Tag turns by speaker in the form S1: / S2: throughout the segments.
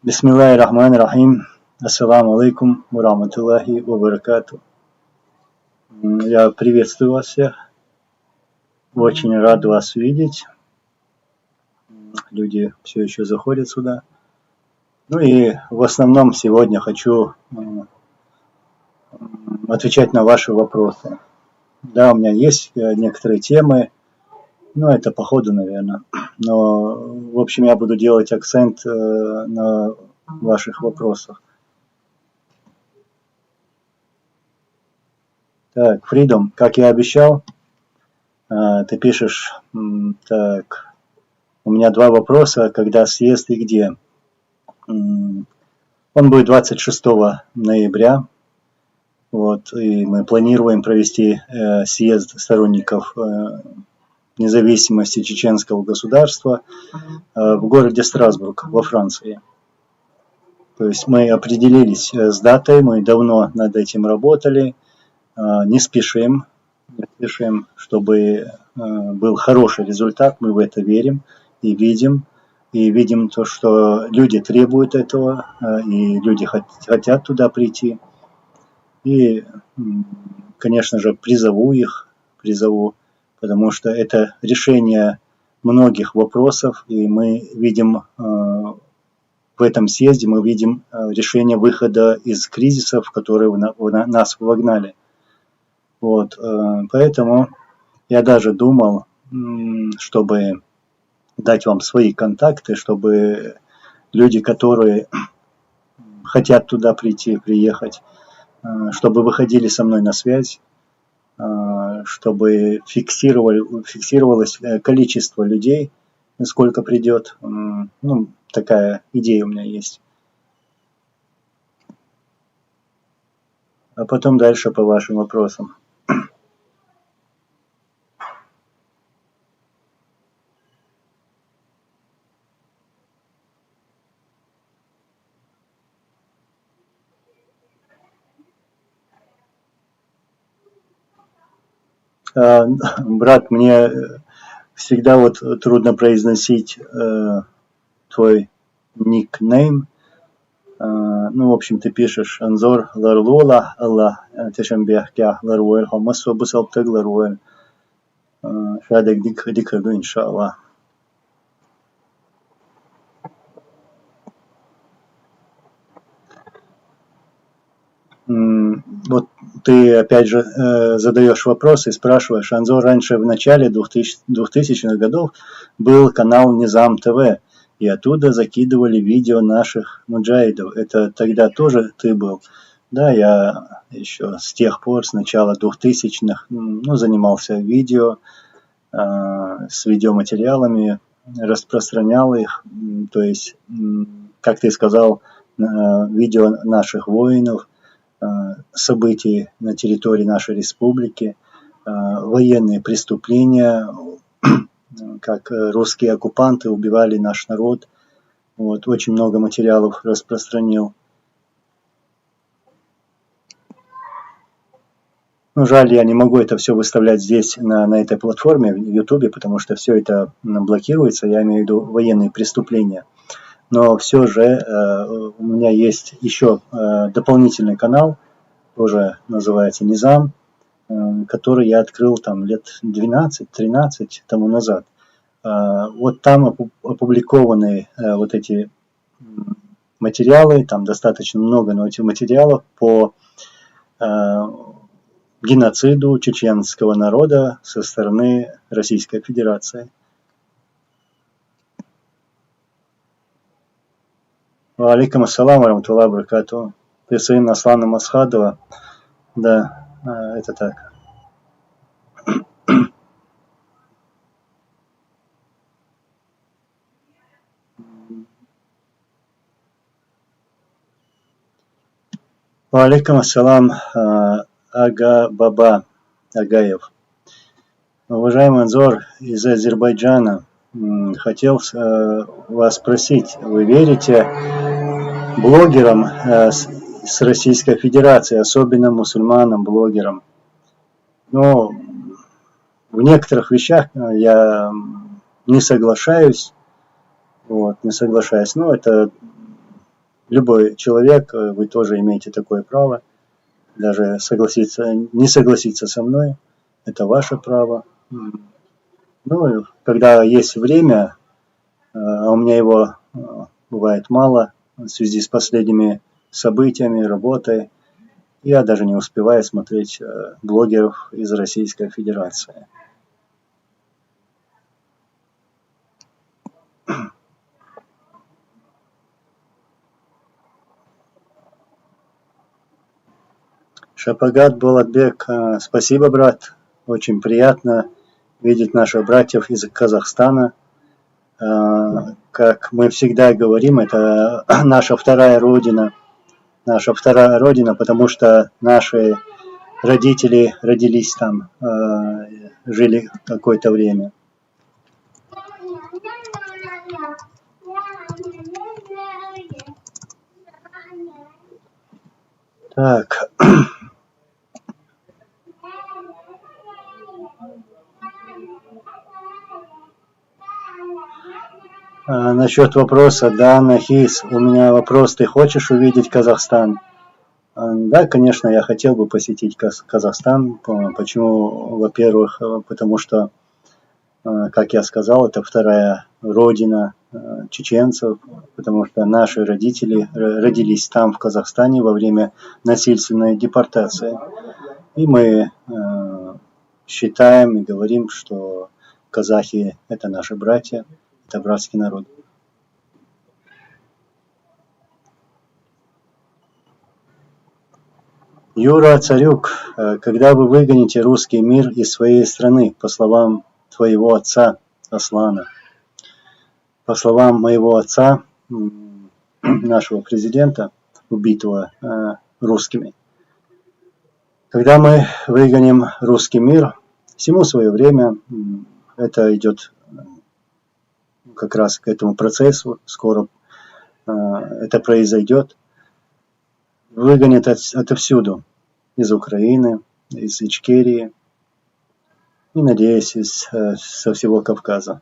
S1: Бисмиллахир-рахманир-рахим. Ассаламу алейкум ва рахматуллахи ва баракату. Я приветствую вас всех. Очень рад вас видеть. Люди все еще заходят сюда. Ну и в основном сегодня хочу отвечать на ваши вопросы. Да, у меня есть некоторые темы, но это по ходу, наверное. Но, в общем, я буду делать акцент на ваших вопросах. Так, Freedom, как я обещал, ты пишешь, так, у меня два вопроса, когда съезд и где. Он будет 26 ноября, вот, и мы планируем провести съезд сторонников независимости чеченского государства в городе Страсбург во Франции. То есть мы определились с датой, мы давно над этим работали, не спешим, чтобы был хороший результат, мы в это верим и видим то, что люди требуют этого, и люди хотят туда прийти. И, конечно же, призову, потому что это решение многих вопросов, и мы видим в этом съезде, мы видим решение выхода из кризисов, в которые нас вогнали. Вот, поэтому я даже думал, чтобы дать вам свои контакты, чтобы люди, которые хотят туда приехать, чтобы выходили со мной на связь, чтобы фиксировалось количество людей, сколько придет. Ну, такая идея у меня есть. А потом дальше по вашим вопросам. Брат, мне всегда вот трудно произносить твой никнейм. Ну, в общем, ты пишешь Анзор Ларлула, Аллах, Тешамбехкя, Ларуэль, Хамасу, Бусалтег, Ларуэль. Шадек Дикарду, иншаллах. Вот ты опять же задаешь вопросы и спрашиваешь. Анзор, раньше в начале 2000-х годов был канал Низам ТВ, и оттуда закидывали видео наших муджахидов. Это тогда тоже ты был? Да, я еще с тех пор, с начала 2000-х, занимался видео, с видеоматериалами, распространял их, то есть, как ты сказал, видео наших воинов, событий на территории нашей республики, военные преступления, как русские оккупанты убивали наш народ. Вот, очень много материалов распространил. Ну, жаль, я не могу это все выставлять здесь, на этой платформе, в YouTube, потому что все это блокируется, я имею в виду военные преступления. Но все же у меня есть еще дополнительный канал, тоже называется Низам, который я открыл там лет 12-13 тому назад. Вот там опубликованы вот эти материалы, там достаточно много материалов по геноциду чеченского народа со стороны Российской Федерации. Алейкум ассалам ва рахматуллахи ва баракатуху. Ты сын Аслана Масхадова. Да, это так. Алейкум ассалам, Ага Баба Агаев. Уважаемый Анзор из Азербайджана, хотел вас спросить, вы верите блогерам с Российской Федерации, особенно мусульманам, блогерам? Но в некоторых вещах я не соглашаюсь, но это Любой человек, вы тоже имеете такое право, даже не согласиться со мной, это ваше право. Ну, когда есть время, а у меня его бывает мало в связи с последними событиями, работой, я даже не успеваю смотреть блогеров из Российской Федерации. Шапагат Булатбек, спасибо, брат. Очень приятно видеть наших братьев из Казахстана. Как мы всегда говорим, это наша вторая родина. Наша вторая родина, потому что наши родители родились там, жили какое-то время. Так. Насчет вопроса, да, Нахис, у меня вопрос, ты хочешь увидеть Казахстан? Да, конечно, я хотел бы посетить Казахстан. Почему? Во-первых, потому что, как я сказал, это вторая родина чеченцев, потому что наши родители родились там, в Казахстане, во время насильственной депортации. И мы считаем и говорим, что казахи – это наши братья, это братский народ. Юра Царюк, когда вы выгоните русский мир из своей страны, по словам твоего отца Аслана? По словам моего отца, нашего президента, убитого русскими. Когда мы выгоним русский мир, всему свое время, это идет как раз к этому процессу, скоро это произойдет. Выгонят отовсюду, из Украины, из Ичкерии и, надеюсь, со всего Кавказа.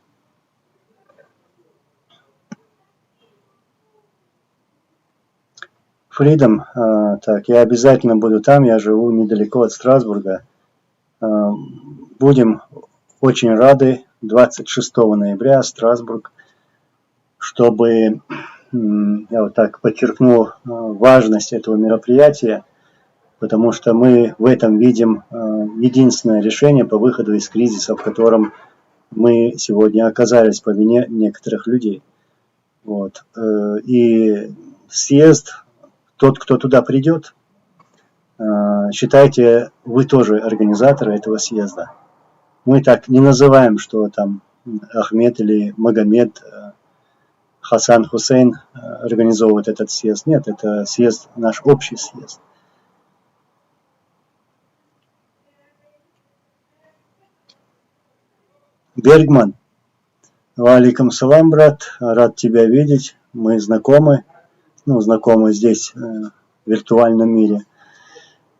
S1: Фридом, так, я обязательно буду там, я живу недалеко от Страсбурга. Будем очень рады 26 ноября, Страсбург, чтобы, я вот так подчеркну важность этого мероприятия, потому что мы в этом видим единственное решение по выходу из кризиса, в котором мы сегодня оказались по вине некоторых людей. Вот. И съезд, тот, кто туда придет, считайте, вы тоже организаторы этого съезда. Мы так не называем, что там Ахмед или Магомед, Хасан Хусейн организовывает этот съезд. Нет, это съезд, наш общий съезд. Бергман. Валикум салам, брат. Рад тебя видеть. Мы знакомы. Ну, знакомы здесь, в виртуальном мире.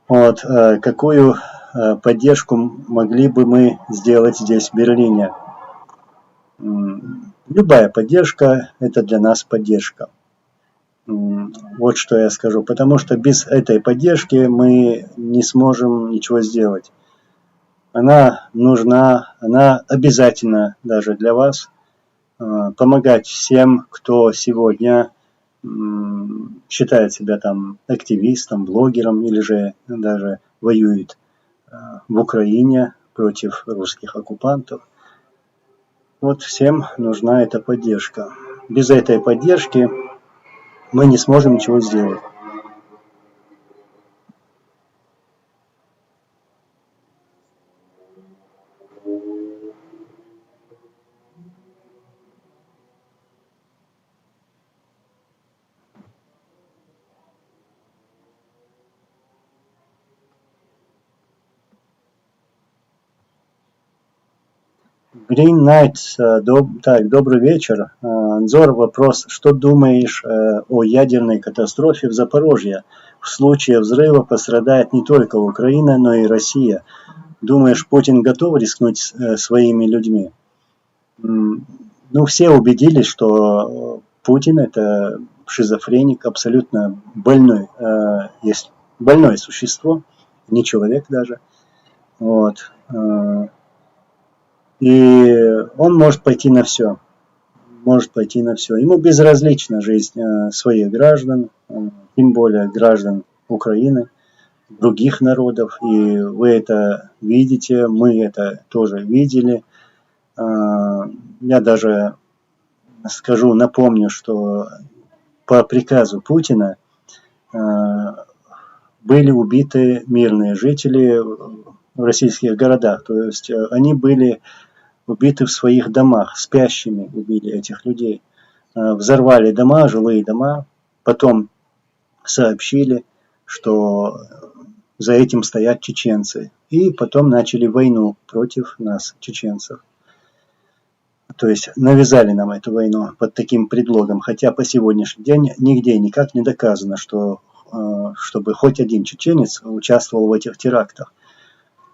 S1: Вот, какую поддержку могли бы мы сделать здесь, в Берлине? Любая поддержка – это для нас поддержка. Вот что я скажу. Потому что без этой поддержки мы не сможем ничего сделать. Она нужна, она обязательна даже для вас. Помогать всем, кто сегодня считает себя там активистом, блогером или же даже воюет в Украине против русских оккупантов. Вот всем нужна эта поддержка. Без этой поддержки мы не сможем ничего сделать. Green Knight, так, добрый вечер. Анзор, вопрос, что думаешь о ядерной катастрофе в Запорожье? В случае взрыва пострадает не только Украина, но и Россия. Думаешь, Путин готов рискнуть своими людьми? Ну, все убедились, что Путин – это шизофреник, абсолютно больной, есть больное существо, не человек даже. Вот. И он может пойти на все. Может пойти на все. Ему безразлична жизнь своих граждан, тем более граждан Украины, других народов. И вы это видите, мы это тоже видели. Я даже напомню, что по приказу Путина были убиты мирные жители в российских городах. То есть они были убиты в своих домах, спящими убили этих людей. Взорвали дома, жилые дома, потом сообщили, что за этим стоят чеченцы. И потом начали войну против нас, чеченцев. То есть навязали нам эту войну под таким предлогом, хотя по сегодняшний день нигде никак не доказано, что чтобы хоть один чеченец участвовал в этих терактах.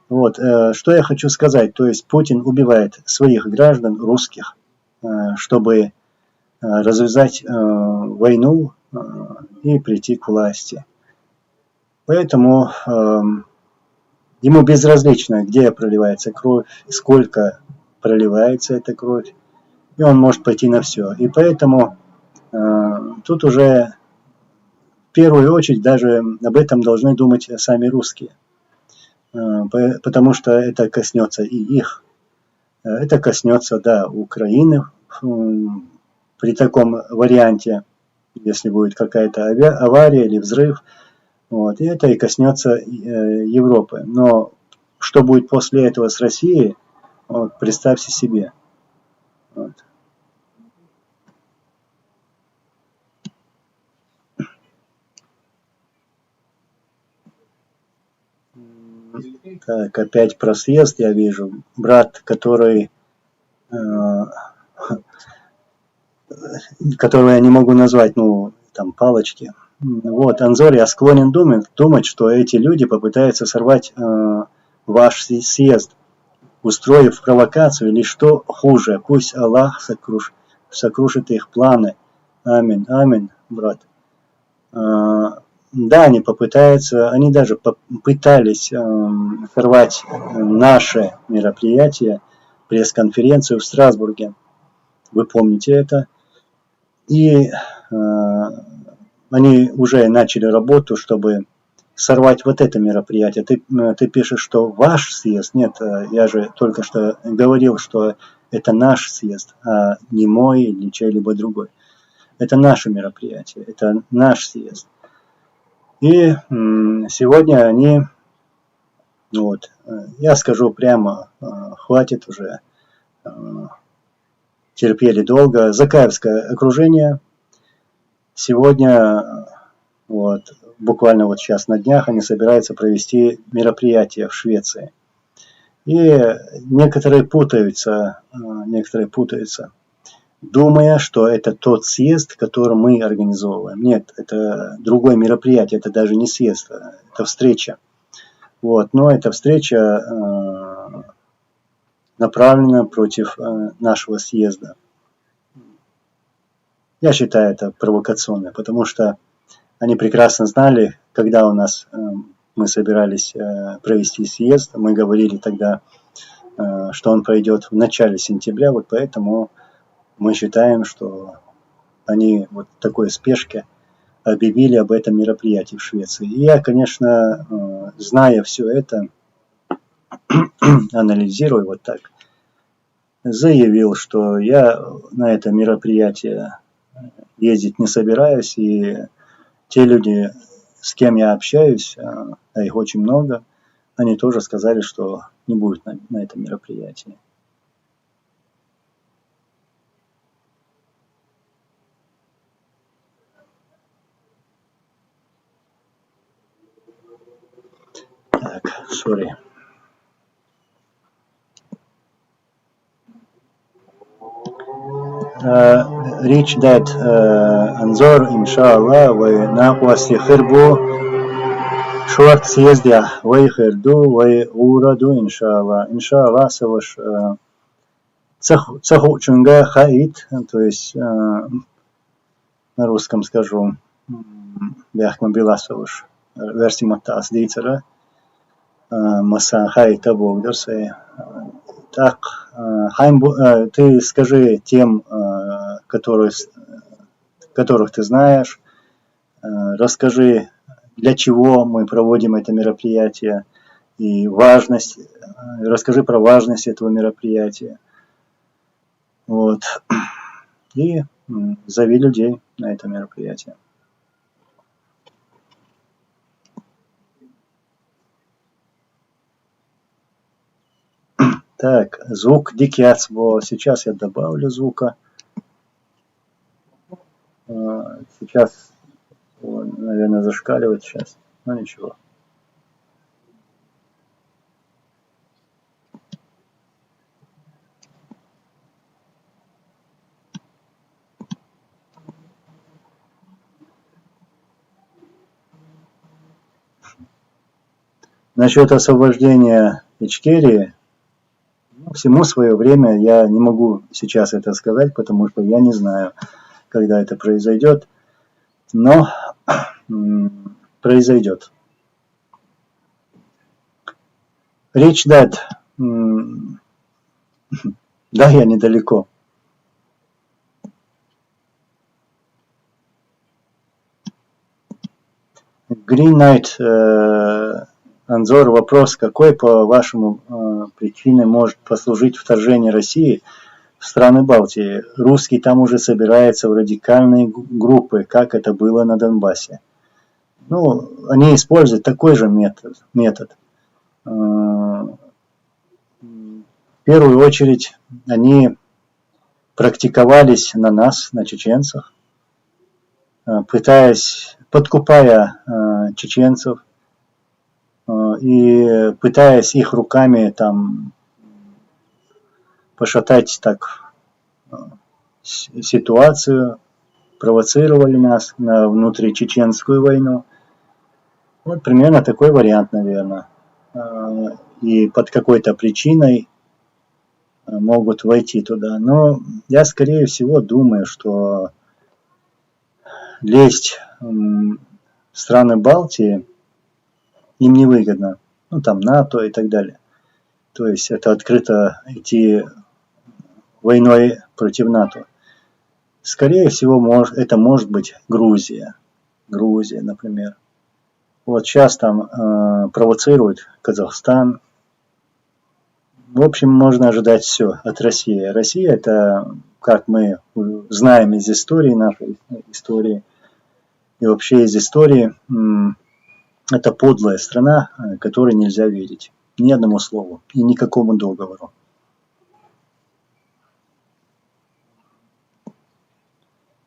S1: Вот, что я хочу сказать, то есть Путин убивает своих граждан, русских, чтобы развязать войну и прийти к власти. Поэтому ему безразлично, где проливается кровь, сколько проливается эта кровь, и он может пойти на все. И поэтому тут уже в первую очередь даже об этом должны думать сами русские. Потому что это коснется и их. Это коснется, да, Украины при таком варианте, если будет какая-то авария или взрыв. Вот, и это и коснется Европы. Но что будет после этого с Россией, вот, представьте себе. Вот. Так, опять про съезд я вижу. Брат, которого я не могу назвать, там, палочки. Вот, Анзор, я склонен думать, что эти люди попытаются сорвать ваш съезд, устроив провокацию, или что хуже, пусть Аллах сокрушит их планы. Аминь, аминь, брат. Да, они попытаются, они даже пытались сорвать наше мероприятие, пресс-конференцию в Страсбурге. Вы помните это. И они уже начали работу, чтобы сорвать вот это мероприятие. Ты пишешь, что ваш съезд? Нет, я же только что говорил, что это наш съезд, а не мой или чей-либо другой. Это наше мероприятие, это наш съезд. И сегодня они, вот, я скажу прямо, хватит уже, терпели долго. Закаевское окружение сегодня, вот, буквально вот сейчас на днях они собираются провести мероприятие в Швеции. И некоторые путаются, думая, что это тот съезд, который мы организовываем. Нет, это другое мероприятие, это даже не съезд, это встреча. Вот, но эта встреча направлена против нашего съезда. Я считаю это провокационно, потому что они прекрасно знали, когда мы собирались провести съезд, мы говорили тогда, что он пройдет в начале сентября, вот поэтому мы считаем, что они вот в такой спешке объявили об этом мероприятии в Швеции. И я, конечно, зная все это, анализируя вот так, заявил, что я на это мероприятие ездить не собираюсь, и те люди, с кем я общаюсь, а их очень много, они тоже сказали, что не будут на этом мероприятии. Так, sorry. Reach that Anzor, inshallah, وناقوس يخربوا شورت съездя ويخردو ويوردو inshallah саваш цаху чунга хаит, то есть на русском скажу, Бяхма Беласовуш, версима тас дийцера, Масан Хай Табогдерсей. Так, ты скажи тем, которых ты знаешь, расскажи, для чего мы проводим это мероприятие и важность, расскажи про важность этого мероприятия. Вот. И зови людей на это мероприятие. Так, звук дикяцбо. Сейчас я добавлю звука. Сейчас, наверное, зашкаливает сейчас, но ничего. Насчет освобождения Ичкерии, всему свое время, я не могу сейчас это сказать, потому что я не знаю, когда это произойдет, но произойдет. Речь дать, да, я недалеко. Green Knight, Анзор, вопрос, какой, по вашему причине может послужить вторжение России в страны Балтии? Русские там уже собираются в радикальные группы, как это было на Донбассе. Ну, они используют такой же метод. В первую очередь они практиковались на нас, на чеченцах, подкупая чеченцев и пытаясь их руками там пошатать так ситуацию, провоцировали нас на внутричеченскую войну. Вот примерно такой вариант, наверное. И под какой-то причиной могут войти туда. Но я, скорее всего, думаю, что лезть в страны Балтии им невыгодно. Ну, там НАТО и так далее. То есть это открыто идти войной против НАТО. Скорее всего, это может быть Грузия. Грузия, например. Вот сейчас там провоцируют Казахстан. В общем, можно ожидать все от России. Россия это, как мы знаем из истории, нашей истории, и вообще из истории, это подлая страна, которой нельзя верить. Ни одному слову и никакому договору.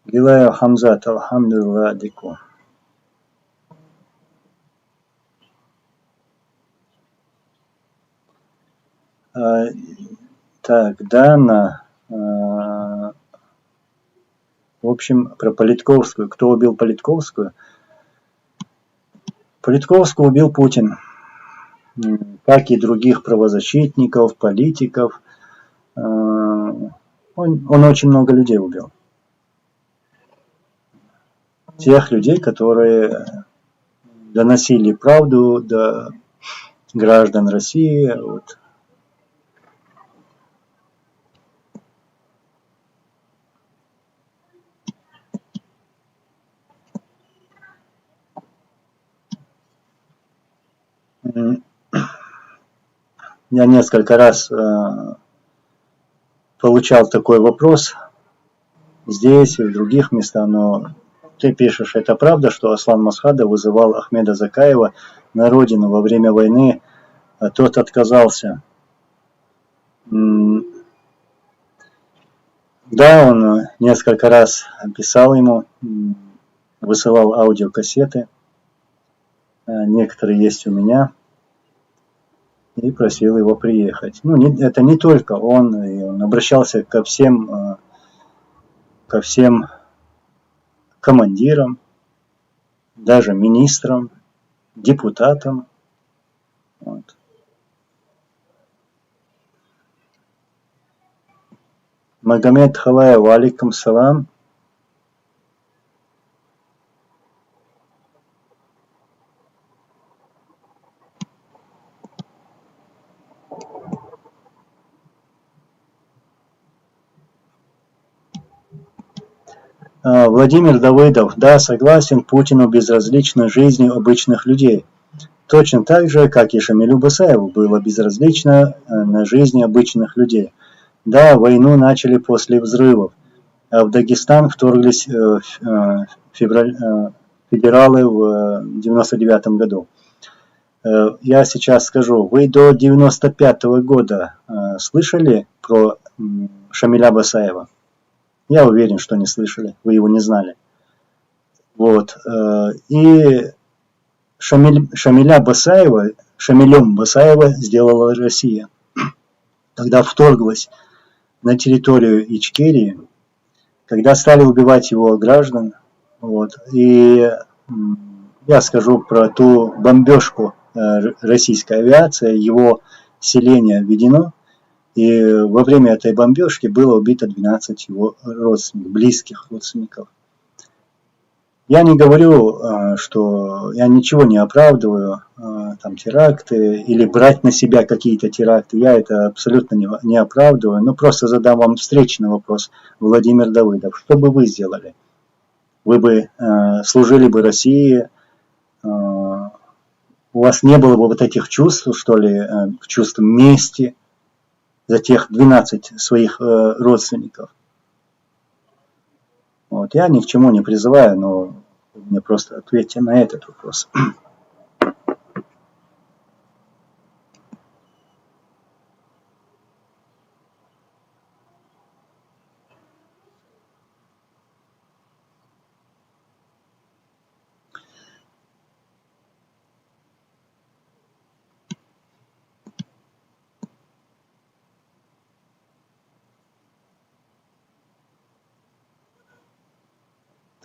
S1: Гилая Хамзат, алхамдулилlah, дику. Так, Дана. В общем, про Политковскую. Кто убил Политковскую? Политковскую убил Путин. Как и других правозащитников, политиков. Он очень много людей убил. Тех людей, которые доносили правду до граждан России. Вот. Я несколько раз получал такой вопрос здесь и в других местах, но ты пишешь, это правда, что Аслан Масхадов вызывал Ахмеда Закаева на родину во время войны, а тот отказался. Да, он несколько раз писал ему, высылал аудиокассеты, некоторые есть у меня, и просил его приехать. Ну, это не только он обращался ко всем командирам, даже министрам, депутатам. Вот. Магомед Халаев, алейкум салам. Владимир Давыдов. Да, согласен, Путину безразлична жизнь обычных людей. Точно так же, как и Шамилю Басаеву было безразлично на жизни обычных людей. Да, войну начали после взрывов, а в Дагестан вторглись федералы в 1999 году. Я сейчас скажу, вы до 1995 года слышали про Шамиля Басаева? Я уверен, что не слышали, вы его не знали. Вот. И Шамиля Басаева, Шамилем Басаева сделала Россия. Когда вторглась на территорию Ичкерии, когда стали убивать его граждан, вот, и я скажу про ту бомбежку российской авиации, его селение введено, и во время этой бомбежки было убито 12 его родственников, близких родственников. Я не говорю, что я ничего не оправдываю, там теракты или брать на себя какие-то теракты, я это абсолютно не оправдываю, но просто задам вам встречный вопрос, Владимир Давыдов, что бы вы сделали? Вы бы служили бы России, у вас не было бы вот этих чувств, что ли, чувств мести за тех 12 своих родственников. Вот. Я ни к чему не призываю, но мне просто ответьте на этот вопрос.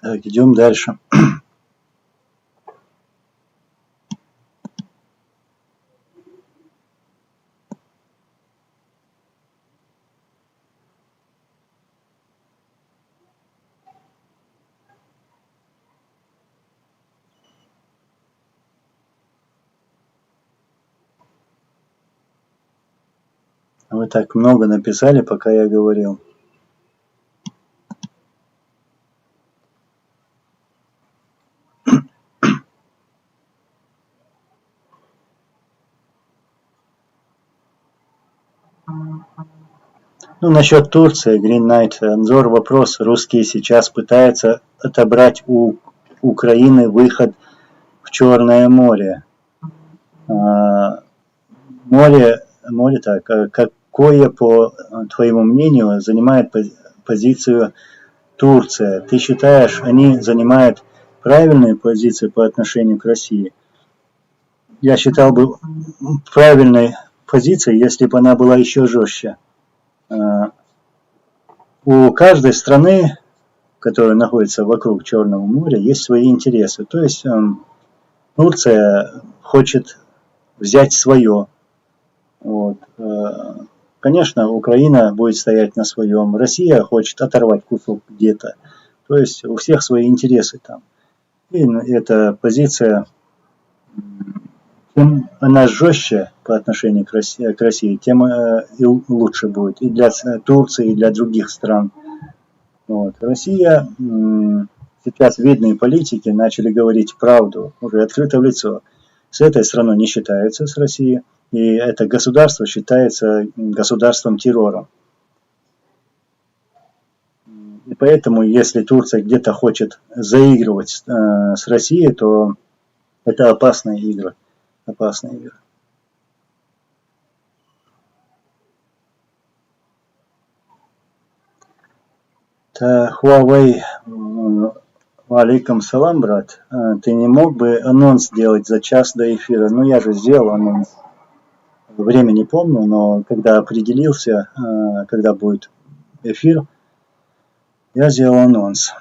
S1: Так, идем дальше. Вы так много написали, пока я говорил. Ну, насчет Турции, Green Knight, Анзор, вопрос. Русские сейчас пытаются отобрать у Украины выход в Черное море. Море так, какое, по твоему мнению, занимает позицию Турция? Ты считаешь, они занимают правильную позицию по отношению к России? Я считал бы правильной позицией, если бы она была еще жестче. У каждой страны, которая находится вокруг Черного моря, есть свои интересы. То есть Турция хочет взять свое. Вот. Конечно, Украина будет стоять на своем. Россия хочет оторвать кусок где-то. То есть у всех свои интересы там. И эта позиция, чем она жестче по отношению к России, тем и лучше будет и для Турции, и для других стран. Вот. Россия, сейчас видные политики начали говорить правду, уже открыто в лицо. С этой страной не считаются, с Россией, и это государство считается государством-террором. И поэтому, если Турция где-то хочет заигрывать с Россией, то это опасные игры. Опасные игры. Huawei, алейкум салам, брат. Ты не мог бы анонс сделать за час до эфира? Ну, я же сделал анонс. Время не помню, но когда определился, когда будет эфир, я сделал анонс.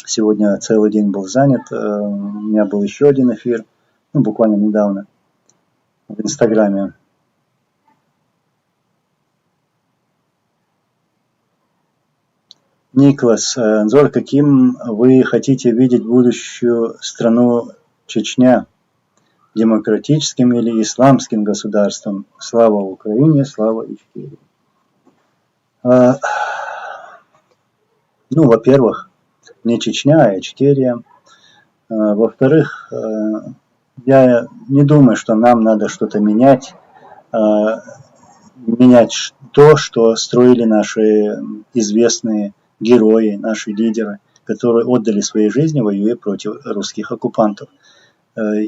S1: Сегодня целый день был занят. У меня был еще один эфир, ну, буквально недавно, в Инстаграме. Николас, Анзор, каким вы хотите видеть будущую страну Чечня? Демократическим или исламским государством? Слава Украине, слава Ичкерии. Ну, во-первых, не Чечня, а Ичкерия. Во-вторых, я не думаю, что нам надо что-то менять, менять то, что строили наши известные герои, наши лидеры, которые отдали свои жизни, воюя против русских оккупантов.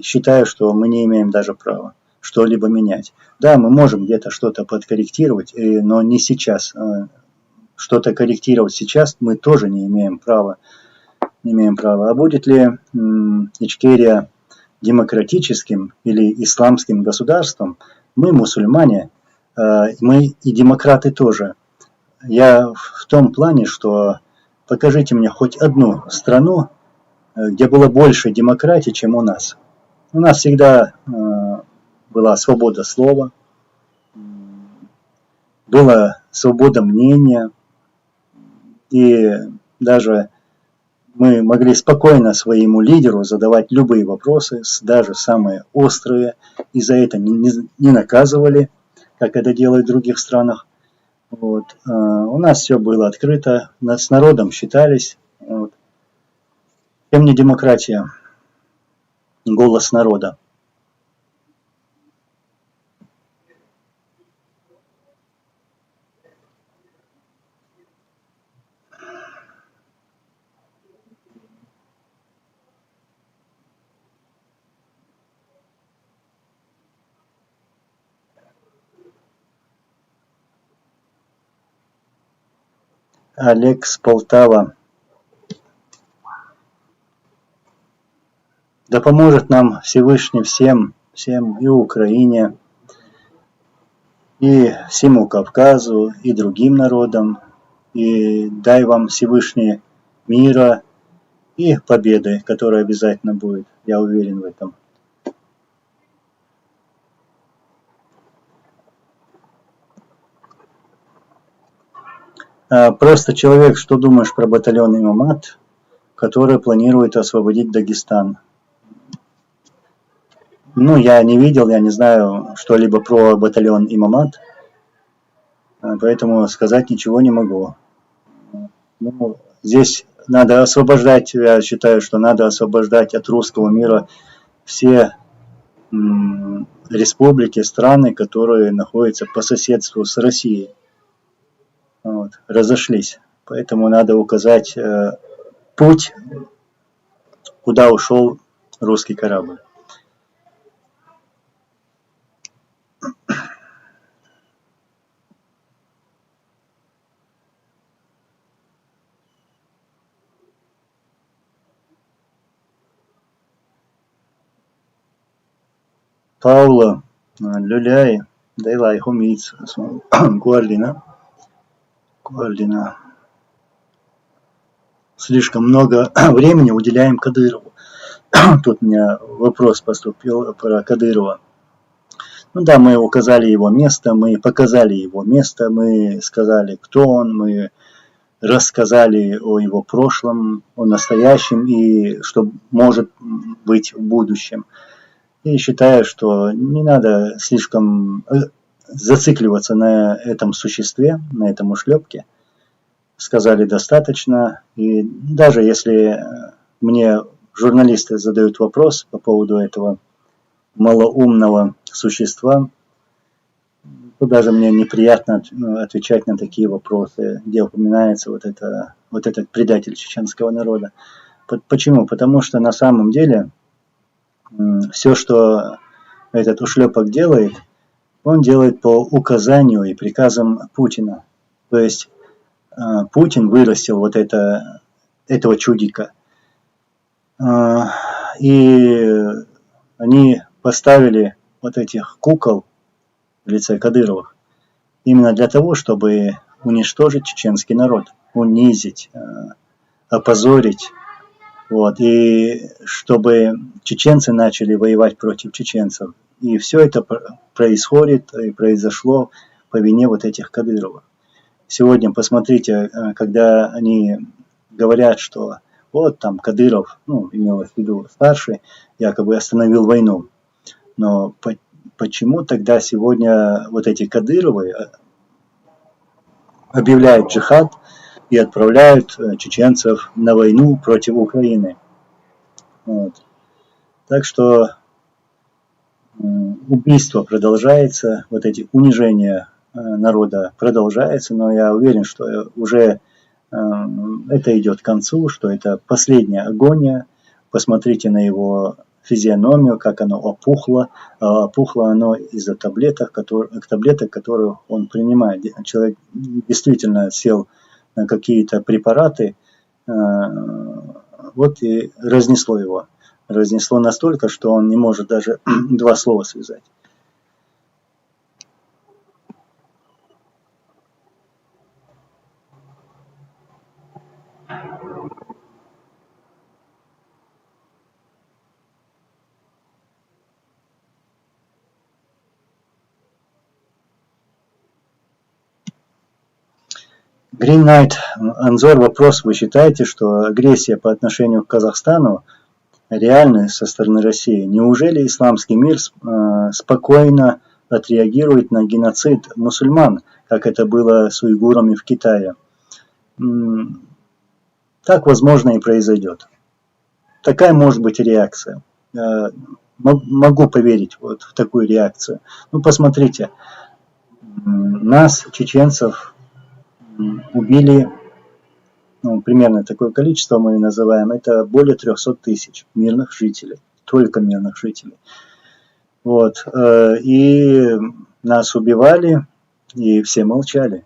S1: Считаю, что мы не имеем даже права что-либо менять. Да, мы можем где-то что-то подкорректировать, но не сейчас. Что-то корректировать сейчас мы тоже не имеем права. Не имеем права. А будет ли Ичкерия демократическим или исламским государством? Мы мусульмане, мы и демократы тоже. Я в том плане, что покажите мне хоть одну страну, где было больше демократии, чем у нас. У нас всегда была свобода слова, была свобода мнения, и даже мы могли спокойно своему лидеру задавать любые вопросы, даже самые острые, и за это не наказывали, как это делают в других странах. Вот. У нас все было открыто, с народом считались. Вот. Чем не демократия? Голос народа. Олег с Полтава. Да поможет нам Всевышний всем и Украине, и всему Кавказу, и другим народам, и дай вам Всевышний мира и победы, которая обязательно будет, я уверен в этом. Просто человек, что думаешь про батальон Имамат, который планирует освободить Дагестан? Ну, я не видел, я не знаю что-либо про батальон Имамат, поэтому сказать ничего не могу. Ну, здесь надо освобождать, я считаю, что надо освобождать от русского мира все республики, страны, которые находятся по соседству с Россией. Вот, разошлись. Поэтому надо указать путь, куда ушел русский корабль. Паула, люляй, дайлай, хумиц, Гуарлина. Слишком много времени уделяем Кадырову. Тут у меня вопрос поступил про Кадырова. Ну да, мы указали его место, мы показали его место, мы сказали, кто он, мы рассказали о его прошлом, о настоящем и что может быть в будущем. И считаю, что не надо слишком зацикливаться на этом существе, на этом ушлепке. Сказали достаточно. И даже если мне журналисты задают вопрос по поводу этого малоумного существа, то даже мне неприятно отвечать на такие вопросы, где упоминается вот этот предатель чеченского народа. Почему? Потому что на самом деле все, что этот ушлепок делает, он делает по указанию и приказам Путина. То есть Путин вырастил вот этого чудика. И они поставили вот этих кукол в лице Кадыровых именно для того, чтобы уничтожить чеченский народ, унизить, опозорить. Вот, и чтобы чеченцы начали воевать против чеченцев. И все это происходит и произошло по вине вот этих Кадыровых. Сегодня посмотрите, когда они говорят, что вот там Кадыров, ну, имелось в виду старший, якобы остановил войну. Но почему тогда сегодня вот эти Кадыровы объявляют джихад и отправляют чеченцев на войну против Украины. Вот. Так что убийство продолжается, вот эти унижения народа продолжаются, но я уверен, что уже это идет к концу, что это последняя агония. Посмотрите на его физиономию, как оно опухло. Опухло оно из-за таблеток, которые он принимает. Человек действительно сел на какие-то препараты, вот и разнесло его. Разнесло настолько, что он не может даже два слова связать. Green Knight, Анзор, вопрос. Вы считаете, что агрессия по отношению к Казахстану реальная со стороны России? Неужели исламский мир спокойно отреагирует на геноцид мусульман, как это было с уйгурами в Китае? Так, возможно, и произойдет. Такая может быть реакция. Могу поверить вот в такую реакцию. Ну, посмотрите, нас, чеченцев, убили, примерно такое количество мы называем, это более 300 тысяч мирных жителей, только мирных жителей. Вот. И нас убивали, и все молчали.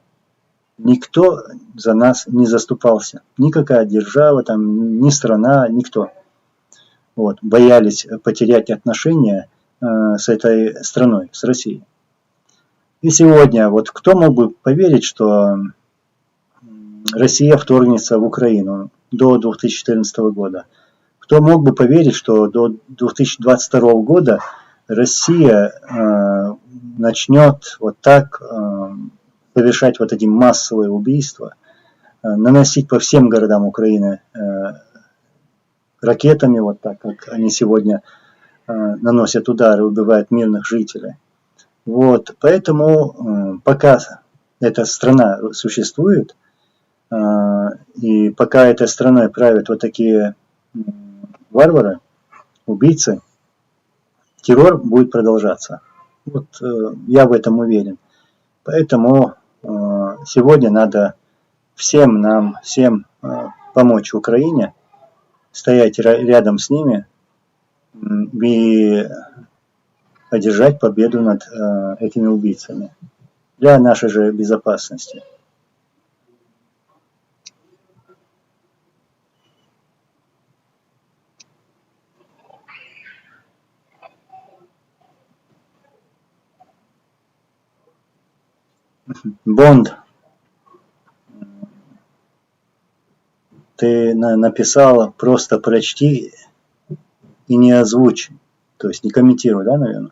S1: Никто за нас не заступался. Никакая держава, там, ни страна, никто. Вот. Боялись потерять отношения с этой страной, с Россией. И сегодня, вот кто мог бы поверить, что Россия вторгнется в Украину до 2014 года? Кто мог бы поверить, что до 2022 года Россия начнет вот так совершать вот эти массовые убийства, наносить по всем городам Украины ракетами, вот так, как они сегодня наносят удары, убивают мирных жителей. Вот, поэтому пока эта страна существует, и пока этой страной правят вот такие варвары, убийцы, террор будет продолжаться. Вот я в этом уверен. Поэтому сегодня надо всем нам, всем помочь Украине, стоять рядом с ними и одержать победу над этими убийцами для нашей же безопасности. Бонд, ты написала, просто прочти и не озвучь, то есть не комментируй, да, наверное?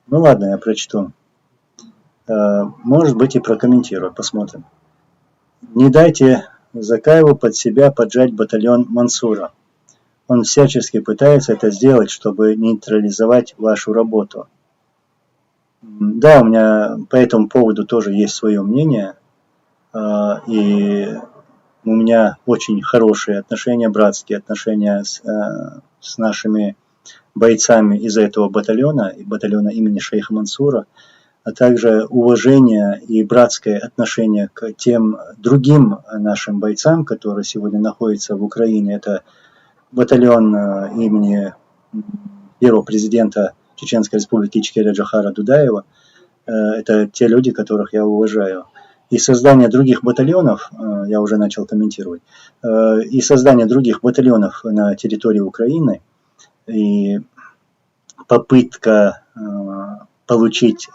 S1: Ну ладно, я прочту. Может быть и прокомментирую, посмотрим. Не дайте Закаеву под себя поджать батальон Мансура. Он всячески пытается это сделать, чтобы нейтрализовать вашу работу. Да, у меня по этому поводу тоже есть свое мнение. И у меня очень хорошие отношения, братские отношения с нашими бойцами из этого батальона, и батальона имени шейха Мансура, а также уважение и братское отношение к тем другим нашим бойцам, которые сегодня находятся в Украине. Это батальон имени первого президента Чеченской Республики Ичкерия Джохара Дудаева. Это те люди, которых я уважаю. И создание других батальонов, я уже начал комментировать, и создание других батальонов на территории Украины, и попытка получить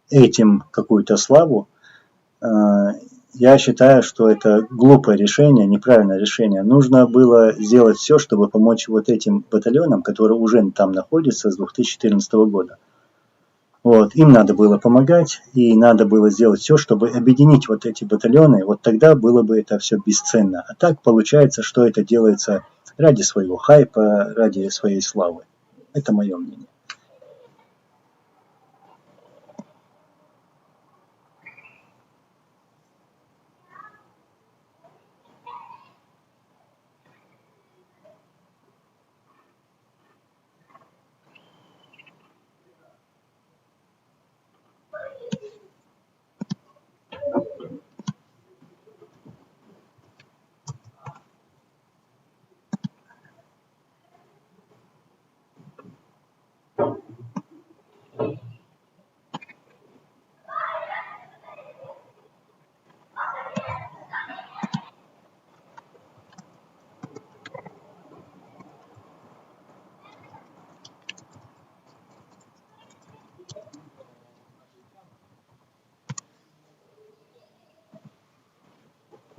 S1: этим какую-то славу, я считаю, что это глупое решение, неправильное решение. Нужно было сделать все, чтобы помочь вот этим батальонам, которые уже там находятся с 2014 года. Вот, им надо было помогать, и надо было сделать все, чтобы объединить вот эти батальоны, вот тогда было бы это все бесценно. А так получается, что это делается ради своего хайпа, ради своей славы. Это мое мнение.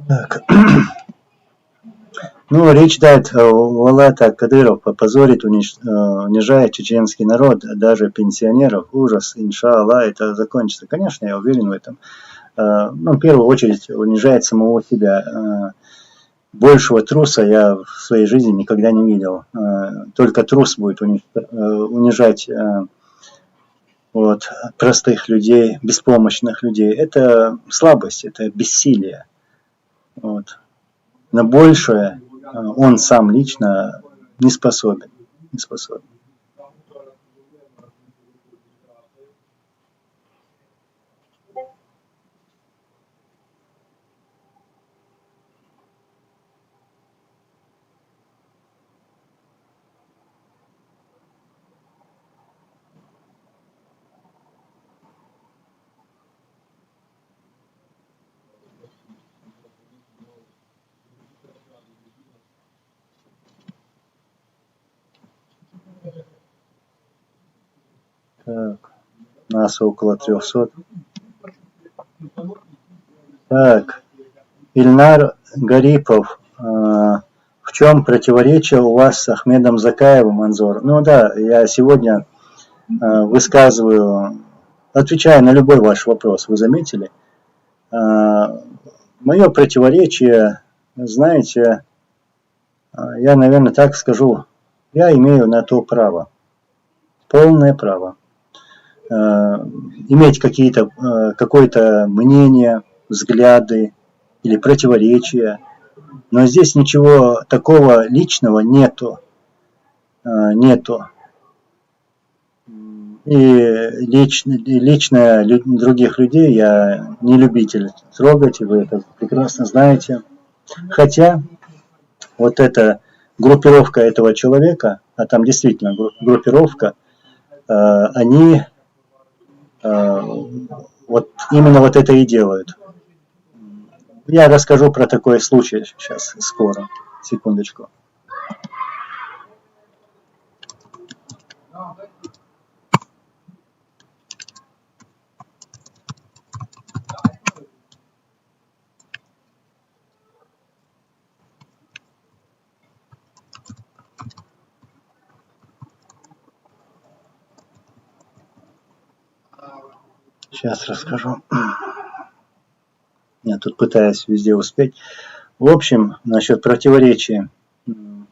S1: Так. Ну, речь дает, Валата Кадыров позорит, унижает чеченский народ, даже пенсионеров. Ужас, иншаллах, это закончится. Конечно, я уверен в этом. Ну, в первую очередь, унижает самого себя. Большего труса я в своей жизни никогда не видел. Только трус будет унижать вот, простых людей, беспомощных людей. Это слабость, это бессилие. Вот. На большее он сам лично не способен. Не способен. Так, нас около 300. Так, Ильнар Гарипов. В чем противоречие у вас с Ахмедом Закаевым, Анзор? Ну да, я сегодня высказываю, отвечая на любой ваш вопрос, вы заметили? Мое противоречие, знаете, я, наверное, так скажу, я имею на то право, полное право. Иметь какое-то мнение, взгляды или противоречия, но здесь ничего такого личного нету. И лично других людей я не любитель трогать, и вы это прекрасно знаете. Хотя вот эта группировка этого человека, а там действительно группировка, они вот именно вот это и делают. Я расскажу про такой случай сейчас скоро. Секундочку. Сейчас расскажу. Я тут пытаюсь везде успеть. В общем, насчет противоречия. Ну,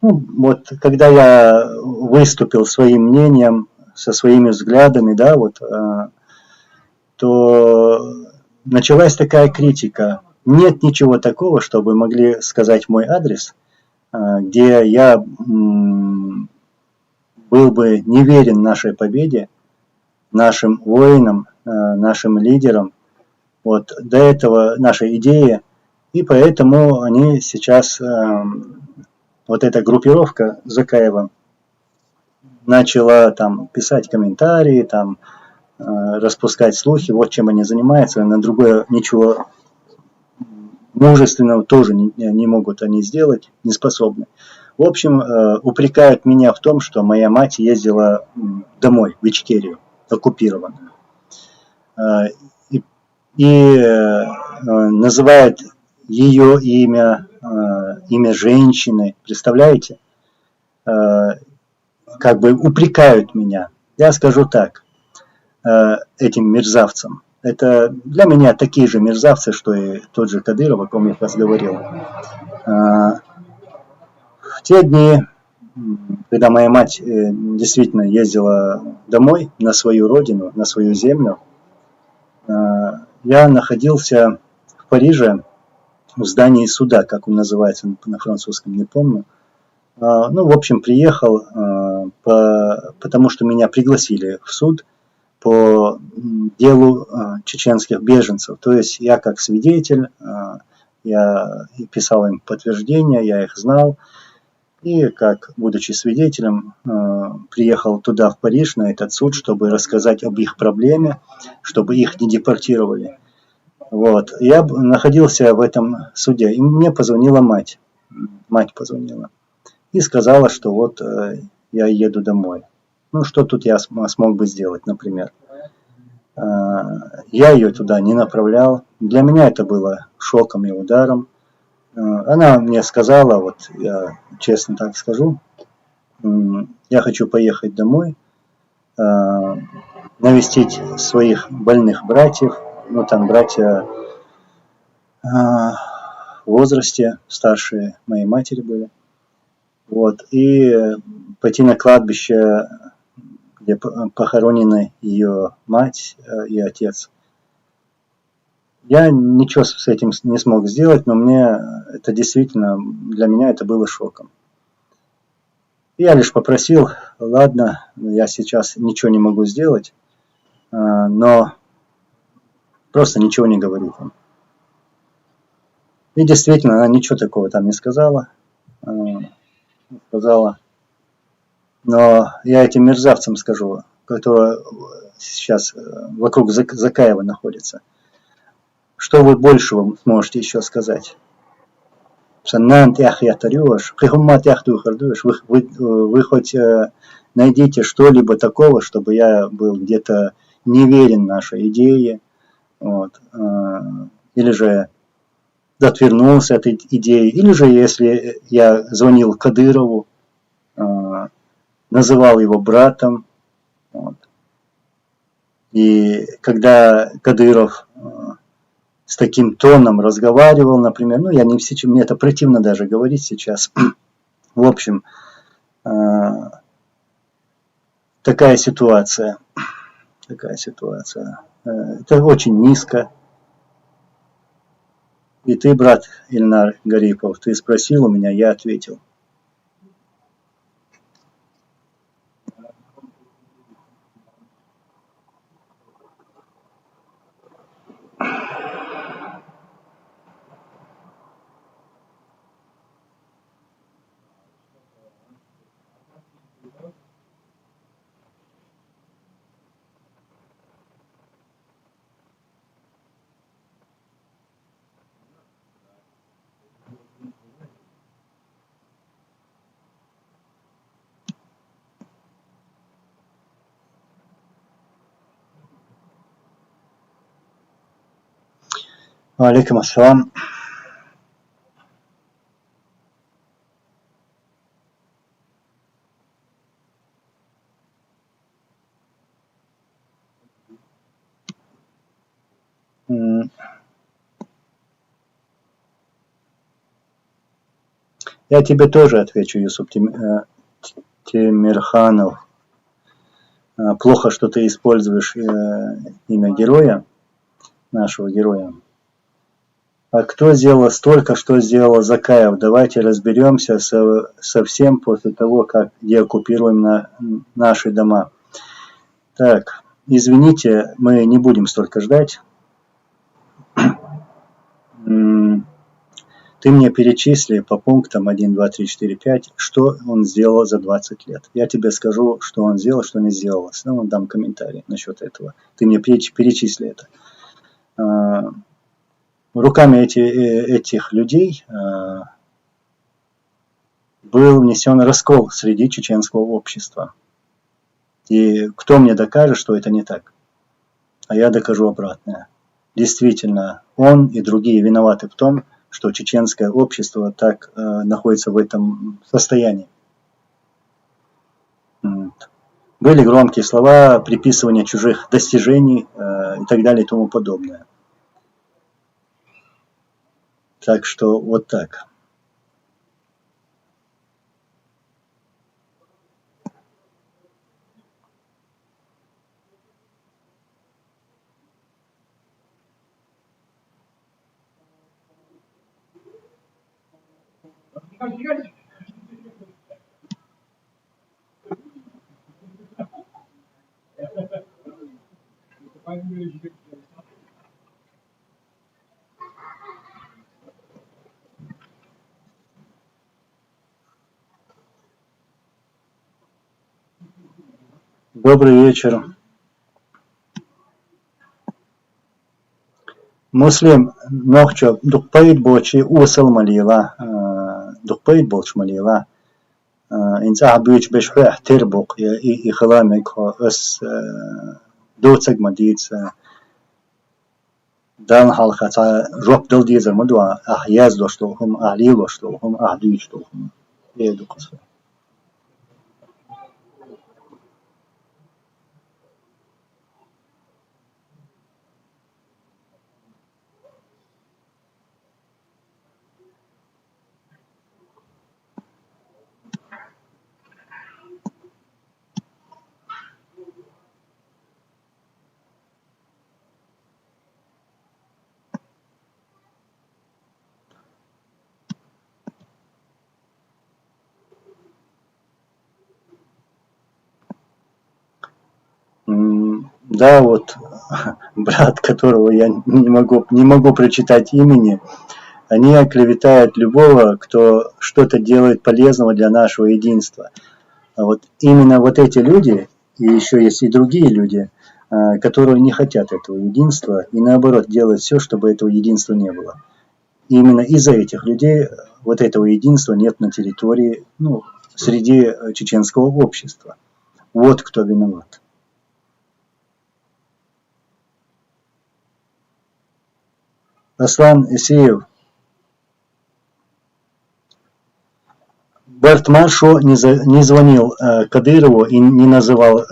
S1: вот, когда я выступил своим мнением, со своими взглядами, да, вот, то началась такая критика. Нет ничего такого, чтобы могли сказать мой адрес, где я был бы неверен нашей победе, нашим воинам, нашим лидерам, вот, до этого нашей идеи, и поэтому они сейчас, вот эта группировка Закаева, начала там писать комментарии, там распускать слухи, вот чем они занимаются, на другое ничего мужественного тоже не могут они сделать, не способны. В общем, упрекают меня в том, что моя мать ездила домой, в Ичкерию, оккупированную. И называют ее имя, имя женщины, представляете? Как бы упрекают меня. Я скажу так, этим мерзавцам. Это для меня такие же мерзавцы, что и тот же Кадыров, о ком я сейчас говорил. В те дни, когда моя мать действительно ездила домой, на свою родину, на свою землю, я находился в Париже, в здании суда, как он называется на французском, не помню. Ну, в общем, приехал, потому что меня пригласили в суд по делу чеченских беженцев. То есть я как свидетель, я писал им подтверждения, я их знал. И как, будучи свидетелем, приехал туда, в Париж, на этот суд, чтобы рассказать об их проблеме, чтобы их не депортировали. Вот. Я находился в этом суде, и мне позвонила мать. Мать позвонила. И сказала, что вот я еду домой. Ну, что тут я смог бы сделать, например. Я ее туда не направлял. Для меня это было шоком и ударом. Она мне сказала, вот я честно так скажу, я хочу поехать домой, навестить своих больных братьев. Ну, там братья в возрасте, старшие моей матери были. Вот, и пойти на кладбище, где похоронены ее мать и отец. Я ничего с этим не смог сделать, но мне это действительно, для меня это было шоком. Я лишь попросил, ладно, я сейчас ничего не могу сделать, но просто ничего не говорить им. И действительно, она ничего такого там не сказала. Но я этим мерзавцам скажу, которые сейчас вокруг Закаева находятся. Что вы большего можете еще сказать? Вы хоть найдите что-либо такого, чтобы я был где-то неверен нашей идее, вот, или же отвернулся от этой идеи, или же если я звонил Кадырову, называл его братом, вот, и когда Кадыров с таким тоном разговаривал, например, ну я не все, мне это противно даже говорить сейчас. В общем, такая ситуация. Это очень низко. И ты, брат Ильнар Гарипов, ты спросил у меня, я ответил. Алейкум ассалам. Я тебе тоже отвечу, Юсуп Темирханов. Плохо, что ты используешь имя героя, нашего героя. А кто сделал столько, что сделал Закаев? Давайте разберемся со всем после того, как деоккупируем наши дома. Так, извините, мы не будем столько ждать. Ты мне перечисли по пунктам 1, 2, 3, 4, 5, что он сделал за 20 лет. Я тебе скажу, что он сделал, что не сделал. Снова дам комментарий насчет этого. Ты мне перечисли это. Руками этих людей был внесен раскол среди чеченского общества. И кто мне докажет, что это не так? А я докажу обратное. Действительно, он и другие виноваты в том, что чеченское общество так находится в этом состоянии. Были громкие слова, приписывание чужих достижений и так далее и тому подобное. Так что вот так. Добрый вечер. Муслим нохчо дукпайд бочи усал малила, дукпайд боч малила. Инца бич бешхе тербук и халамик ос دوتسك مديتس دان halkata job dil dizer mudwa ahyaz doshtohum ahli doshtohum ahli doshtohum edukas. Да, вот брат, которого я не могу прочитать имени, они оклеветают любого, кто что-то делает полезного для нашего единства. А вот именно вот эти люди, и еще есть и другие люди, которые не хотят этого единства и наоборот делают все, чтобы этого единства не было. И именно из-за этих людей вот этого единства нет на территории, среди чеченского общества. Вот кто виноват. Аслан Исеев. Бартмашо не звонил Кадырову и не называл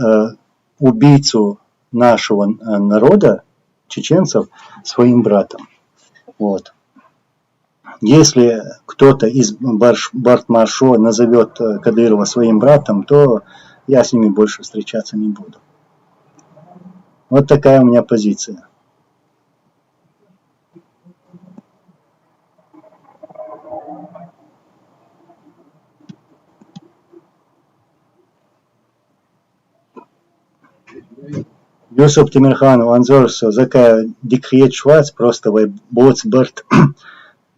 S1: убийцу нашего народа, чеченцев, своим братом. Вот. Если кто-то из Бартмашо назовет Кадырова своим братом, то я с ними больше встречаться не буду. Вот такая у меня позиция. Юсуп Тимирханов, Анзорсо, Закая, Дикриет Швац, просто вы боц Барт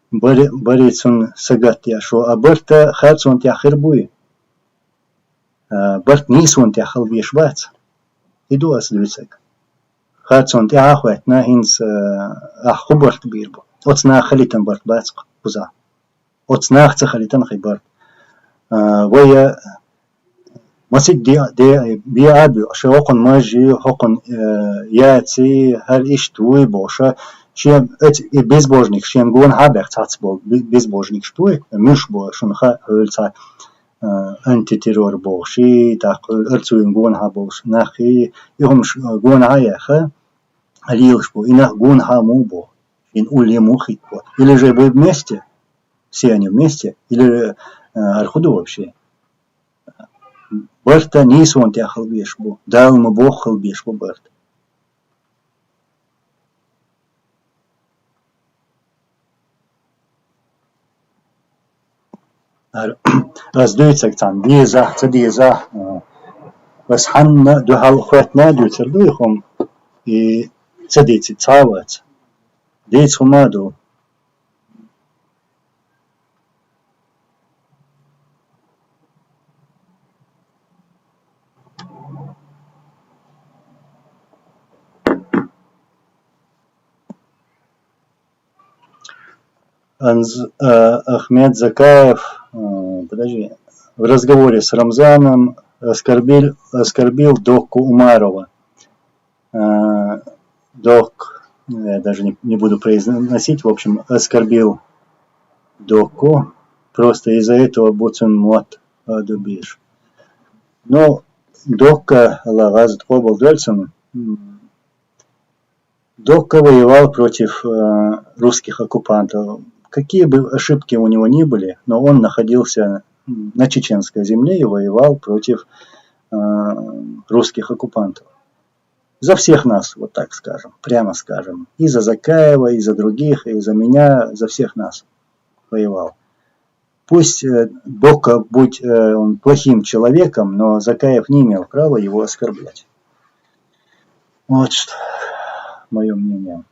S1: Барицун Сагат Яшо, а Барта Хацун Тяхирбуи. Барт Нисун Тяхалби Швац. Иду аслюцек. Хацун Тяхват, на хинс Ахубарт Бирбу. Оцна Халитан Барт Бацк, Пуза. Оцна Халитан Хайбарт. Вая مسجد دي بيعد شوقن ماجي حقن ياتي هل اشتوي بوشا شيم безбожник شيم гон хабер цацбол безбожник штуй муш бо шунха хөлца антитеррор боши так эрцуин гон хабош нахи йом гон хаяха алилш бо инах гон хаму бо ин ульему хитбо или же вы вместе все они вместе или архуду вообще Барта нисвон тяхал бешбу, дал мы бохал бешбу Барт. Раздуется акцент, диеза, бas ханна духал хватна дюцер дуихом и цадейцы цавац, дейц хумаду. Ахмед Закаев, подожди, в разговоре с Рамзаном оскорбил Докку Умарова. Док, я даже не буду произносить, в общем, оскорбил Докку, просто из-за этого буцун мот дубиш. Но Докка Лагазат Хобал Дольцем, Докка воевал против русских оккупантов. Какие бы ошибки у него ни были, но он находился на чеченской земле и воевал против русских оккупантов. За всех нас, вот так скажем, прямо скажем. И за Закаева, и за других, и за меня, за всех нас воевал. Пусть Докка, будь он плохим человеком, но Закаев не имел права его оскорблять. Вот что мое мнение.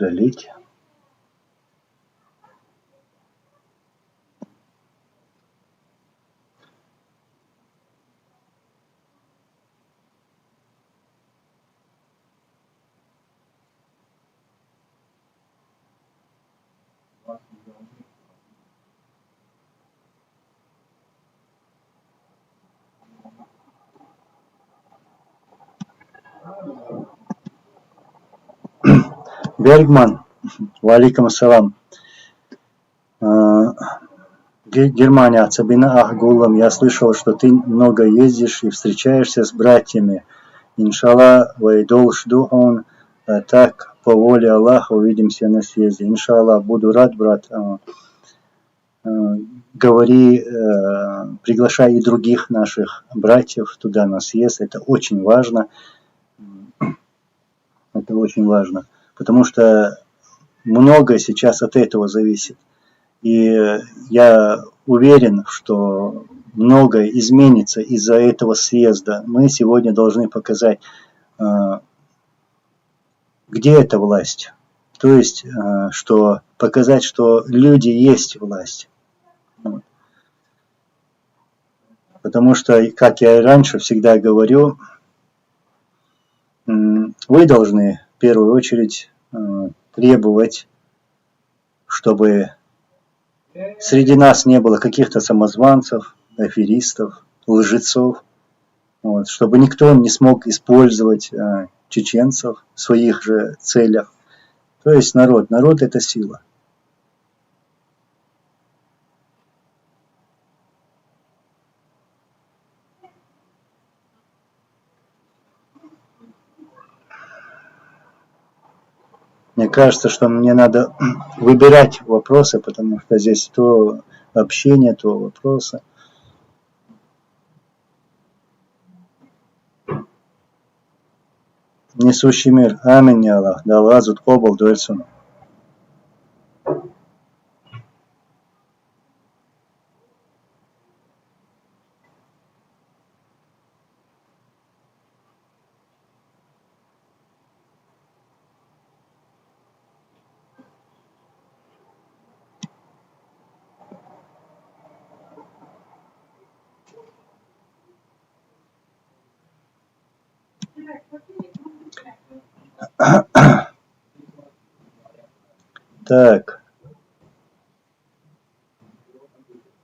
S1: удалить. Бергман, валикум ассалам. Германия, Цабина Ахгулам, я слышал, что ты много ездишь и встречаешься с братьями. Иншаллах, вайдолш духон, так по воле Аллаха увидимся на съезде. Иншаллах, буду рад, брат. Говори, приглашай и других наших братьев туда на съезд. Это очень важно. Это очень важно. Потому что многое сейчас от этого зависит. И я уверен, что многое изменится из-за этого съезда. Мы сегодня должны показать, где эта власть. То есть, что показать, что люди есть власть. Потому что, как я и раньше всегда говорю, вы должны в первую очередь требовать, чтобы среди нас не было каких-то самозванцев, аферистов, лжецов, чтобы никто не смог использовать чеченцев в своих же целях. То есть народ это сила. Мне кажется, что мне надо выбирать вопросы, потому что здесь то общение, то вопросы. Несущий мир. Аминь, я Аллах. Да Аллах зуд кобал дуэльсун. Так.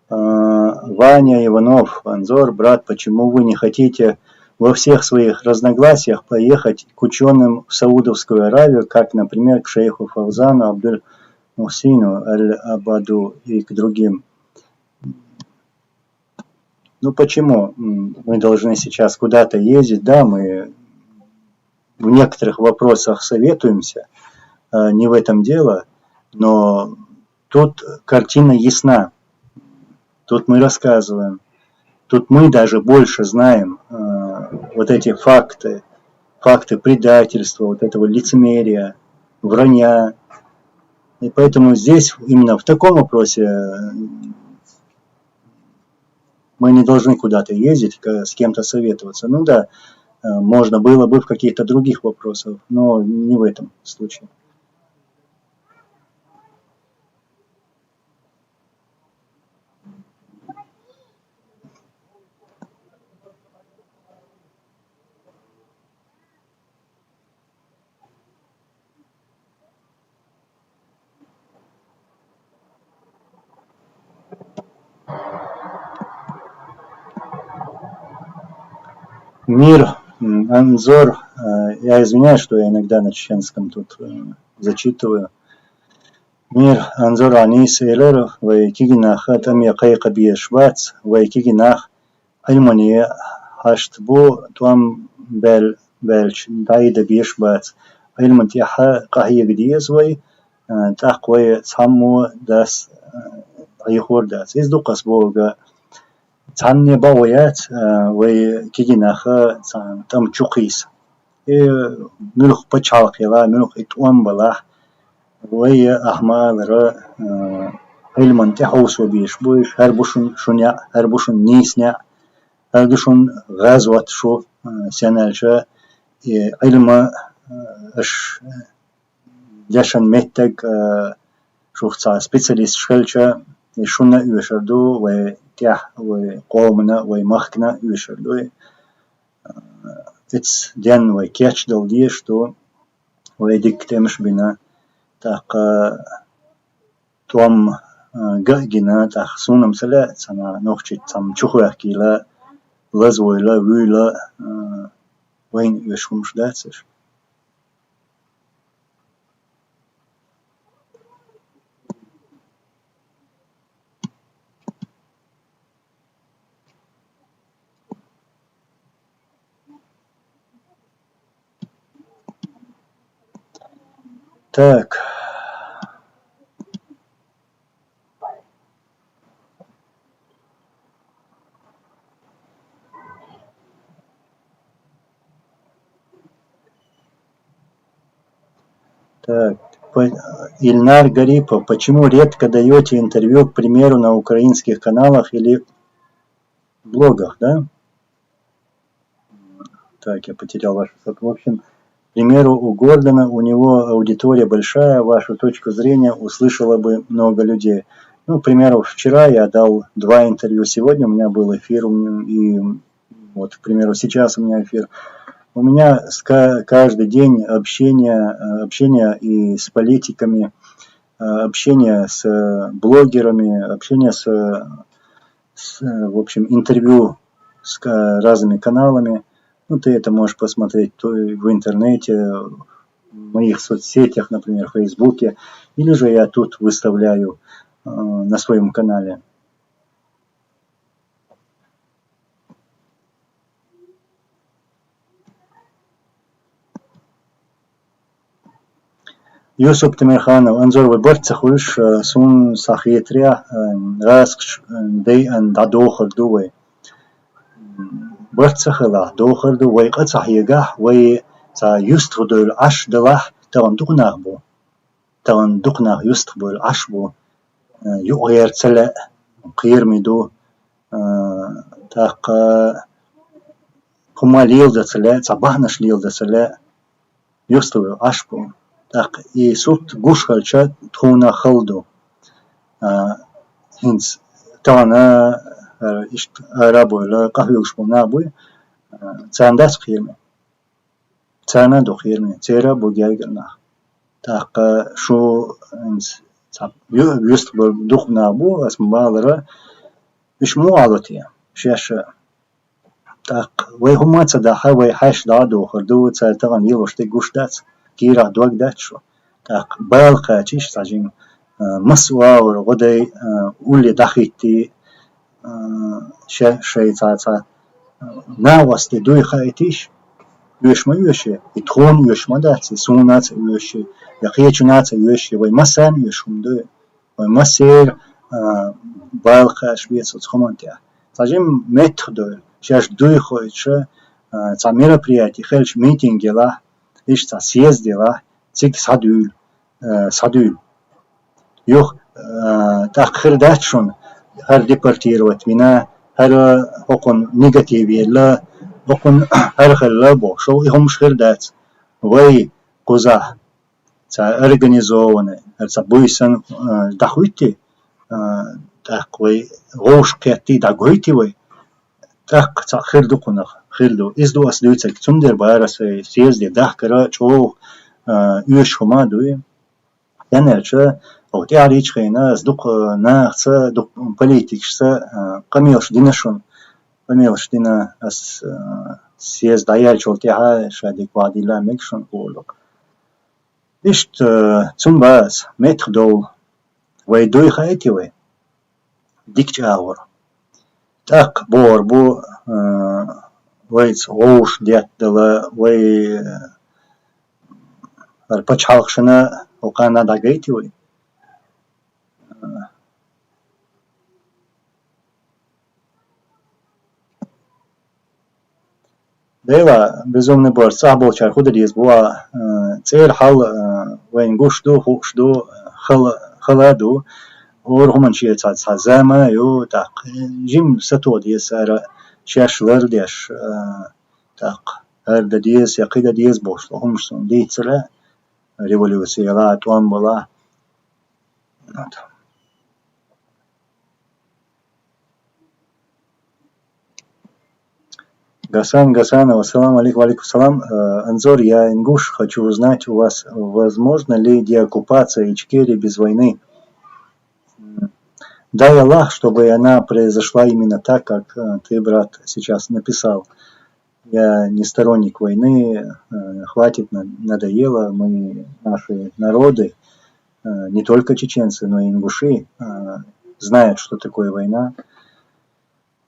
S1: Ваня Иванов, Анзор, брат, почему вы не хотите во всех своих разногласиях поехать к ученым в Саудовскую Аравию, как, например, к шейху Фавзану, Абдуль Мухсину, Аль-Абаду и к другим? Ну почему мы должны сейчас куда-то ездить? Да, мы в некоторых вопросах советуемся, не в этом дело, но тут картина ясна. Тут мы рассказываем. Тут мы даже больше знаем вот эти факты предательства, вот этого лицемерия, вранья. И поэтому здесь, именно в таком вопросе, мы не должны куда-то ездить, с кем-то советоваться. Ну да, можно было бы в каких-то других вопросах, но не в этом случае. Мир, Анзор, я извиняюсь, что я иногда на чеченском тут зачитываю. Мир, Анзор, Анис, Элер, Вайкигинах, Атам Якайка Биешвац, Вайкигинах, Альмания, Хаштбу, Туам Бельч, Дайда Биешвац, Альмантиха, Кахия Гдиезвай, Тахвай, Цаму, Дас, Айхурдас, Издукас Бога. Цанне бауят вай кигинаха там чукис. Мюлх пачалк яла, мюлх итуам балах. Вай ахмал ра ильман тахус вабиш буиш. Харбушун шуня, харбушун нисня. Харбушун газват шу сянальша. Ильма аш دشان متك شوفتا سبيциалист شخلشة يشونا يشردو وتيح وقومنا ومخنا يشردو its ديان وكيتش دل ديش تو ويديك تمش بنا تاق توم جنا تاق سونم سلا سنا نوخشي تام شخوه كيلا لزويلا ويلا وين يشومش داتسش Так. Так. Ильнар Гарипов, почему редко даете интервью, к примеру, на украинских каналах или блогах, да? Так, я потерял вашу ссылку. В общем, к примеру, у Гордона, у него аудитория большая, вашу точку зрения услышало бы много людей. Ну, к примеру, вчера я дал 2 интервью, сегодня у меня был эфир, и вот, к примеру, сейчас у меня эфир. У меня каждый день общение и с политиками, общение с блогерами, общение в общем, интервью с разными каналами. Ну, ты это можешь посмотреть в интернете, в моих соцсетях, например, в Фейсбуке, или же я тут выставляю на своем канале. Юсуп Тимирханов, Анзор, вы борцахуш сун сахитрия раск дей ан дадохр дуwe. Борцахла дохр дуwe qatsahiga way sa yustudul ash dalah tawan duqnahbu. Tawan duqnah yustubul ashbu. Yu'yer tsala qirmidu taq kumalil da tsala sabahnash lil da tsala yustubul ashbu. Так, и сут гушхальча тхуна халду. Хинц тана рабойла кахюшпуна буй цандас хирме. Цана до хирме. Цера бугайгана. Так, шо хинц юст духна бу асмбалра ишму алатия. Шеша. Так, вай хумаца да хавай хаш да до харду цайтаган йоште гушдац. كيرا دوق داتشو تاق بالقا تيش تاجين مسوا ورغدي ولي دخيتي شي تا ناوست دوي خايتيش يوش ما يوشي يتخون يوش ما داتي سونات يوشي يقيتشنات يوشي وي مسان يوشم دوي وي مسير بالقا شبيت تخمانتيا تاجين ميتخدو شاش دوي خويتش تا мероприятий хелч митинги ла ишта съездила цик садюл юх так хирдачун хар депортировать меня хар окон негативила окон хар хлабо шо ихом хирдац вай коза ца организованный ца буйсан дахуйти так вай гошкети дагуйти вай так ца хирдукунах خلدو إزدو أسدويتك تندر بارسة سيزدي دهكرا شو يوش خما دوي يعني شو أو تعريش خينا أصدق ناخذ دق بوليتيكس قميلش دينشون قميلش دينا أس سيز داير شو تيها شادي قادي لا ميكشون قولك إشت تنباس متخدو ويدوي خايتي وي ديك جاور تاق بور بو ويس غوش ديت دلا وي البتشالخشنا وقانا داقيتي وي ديلا безумный борт صاحبه чар худриз буа цел хал وين гушду хушду халаду ورغم شيء زما يو تاق جيم ستو دي سارة شاشلر ديش تاق هرد ديس يقيد ديس بوش لهم شون دي تلا революции, Туан была. Вот. Гасан Гасанов, ассаламу алейкум, алейкум салам. Анзор, я ингуш, хочу узнать у вас, возможно ли деоккупация Ичкерии без войны? Дай Аллах, чтобы она произошла именно так, как ты, брат, сейчас написал. Я не сторонник войны, хватит, надоело, наши народы, не только чеченцы, но и ингуши, знают, что такое война.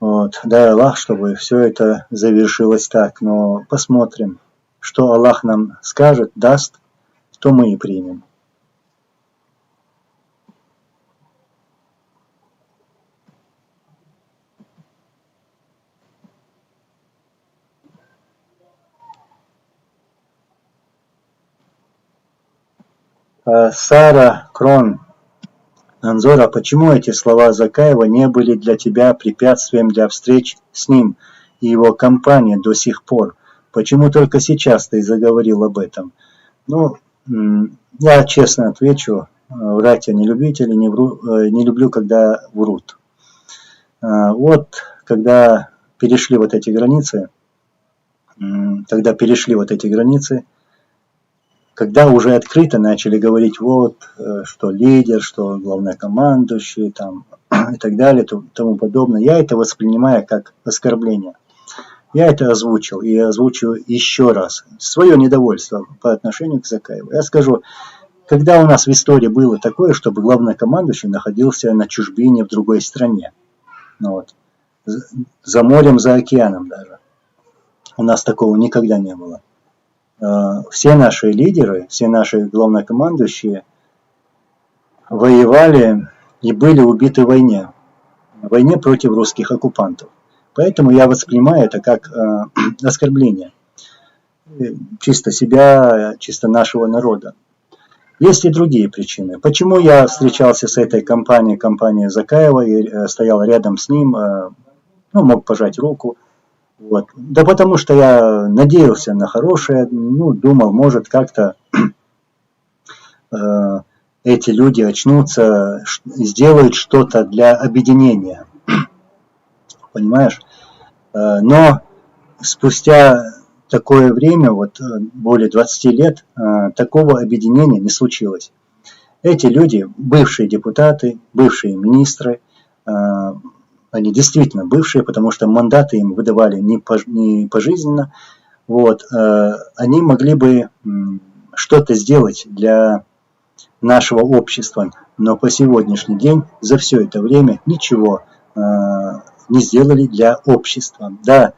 S1: Вот. Дай Аллах, чтобы все это завершилось так, но посмотрим, что Аллах нам скажет, даст, то мы и примем. Сара Крон. Анзор, а почему эти слова Закаева не были для тебя препятствием для встреч с ним и его компанией до сих пор? Почему только сейчас ты заговорил об этом? Ну, я честно отвечу, врать я не любитель, не люблю, когда врут. Вот, когда перешли вот эти границы, когда уже открыто начали говорить, вот, что лидер, что главнокомандующий, там, и так далее, тому подобное, я это воспринимаю как оскорбление. Я это озвучил и озвучу еще раз. Свое недовольство по отношению к Закаеву. Я скажу, когда у нас в истории было такое, чтобы главнокомандующий находился на чужбине в другой стране, вот, за морем, за океаном даже. У нас такого никогда не было. Все наши лидеры, все наши главнокомандующие воевали и были убиты в войне против русских оккупантов. Поэтому я воспринимаю это как оскорбление чисто себя, чисто нашего народа. Есть и другие причины. Почему я встречался с этой компанией Закаева и стоял рядом с ним, мог пожать руку. Вот. Да потому что я надеялся на хорошее, думал, может как-то эти люди очнутся, сделают что-то для объединения. Понимаешь? Но спустя такое время, более 20 лет, такого объединения не случилось. Эти люди, бывшие депутаты, бывшие министры, они действительно бывшие, потому что мандаты им выдавали не пожизненно. Вот, они могли бы что-то сделать для нашего общества, но по сегодняшний день за все это время ничего не сделали для общества. Да,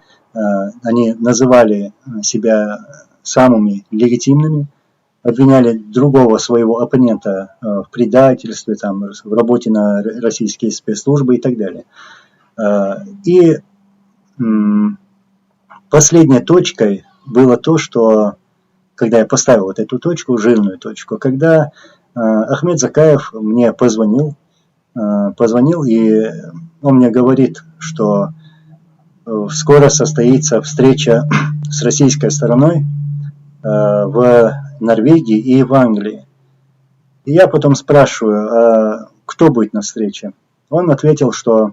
S1: они называли себя самыми легитимными, обвиняли другого своего оппонента в предательстве, в работе на российские спецслужбы и так далее. И последней точкой было то, что, когда я поставил вот эту точку, жирную точку, когда Ахмед Закаев мне позвонил, и он мне говорит, что скоро состоится встреча с российской стороной в Норвегии и в Англии. И я потом спрашиваю, а кто будет на встрече? Он ответил, что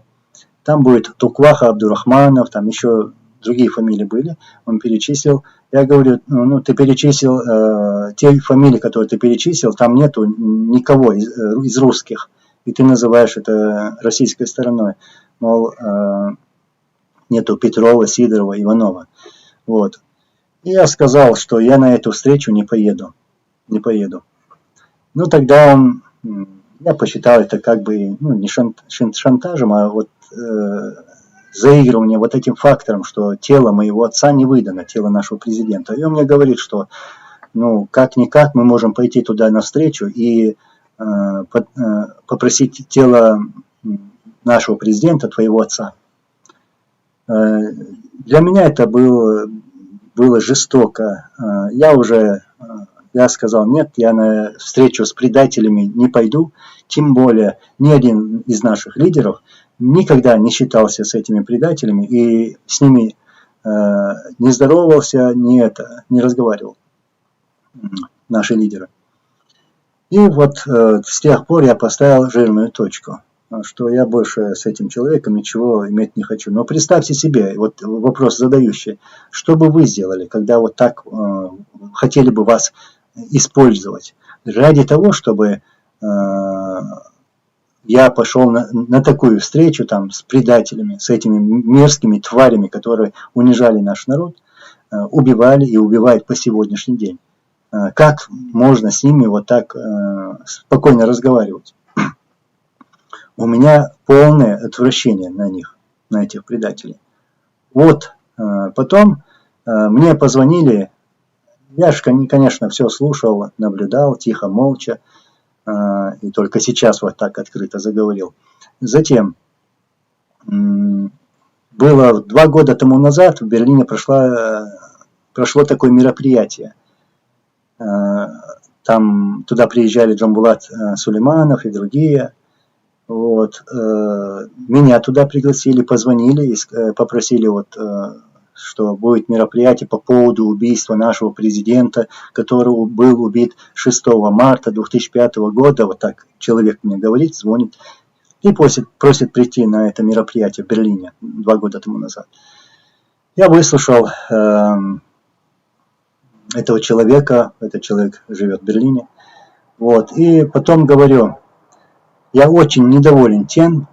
S1: там будет Тукваха Абдурахманов, там еще другие фамилии были. Он перечислил. Я говорю, ты перечислил те фамилии, которые ты перечислил, там нету никого из русских. И ты называешь это российской стороной. Мол, нету Петрова, Сидорова, Иванова. Вот. И я сказал, что я на эту встречу не поеду. Тогда я посчитал это как бы, не шантажем, а заигрывание этим фактором, что тело моего отца не выдано, тело нашего президента. И он мне говорит, что, как-никак мы можем пойти туда навстречу и попросить тело нашего президента, твоего отца. Для меня это было жестоко. Я сказал, нет, я на встречу с предателями не пойду, тем более ни один из наших лидеров никогда не считался с этими предателями и с ними не здоровался, не разговаривал, наши лидеры. И вот с тех пор я поставил жирную точку, что я больше с этим человеком ничего иметь не хочу. Но представьте себе, вот вопрос задающий, что бы вы сделали, когда вот так хотели бы вас использовать ради того, чтобы я пошел на такую встречу там с предателями, с этими мерзкими тварями, которые унижали наш народ, убивали и убивают по сегодняшний день. Как можно с ними вот так спокойно разговаривать? У меня полное отвращение на них, на этих предателей. Вот, потом мне позвонили, я же, конечно, все слушал, наблюдал, тихо, молча, и только сейчас вот так открыто заговорил. Затем, было 2 года тому назад в Берлине прошло такое мероприятие. Там туда приезжали Джамбулат Сулейманов и другие. Вот. Меня туда пригласили, позвонили и попросили, вот, что будет мероприятие по поводу убийства нашего президента, который был убит 6 марта 2005 года. Вот так человек мне говорит, звонит и просит прийти на это мероприятие в Берлине 2 года тому назад. Я выслушал этого человека, этот человек живет в Берлине. Вот. И потом говорю, я очень недоволен тем,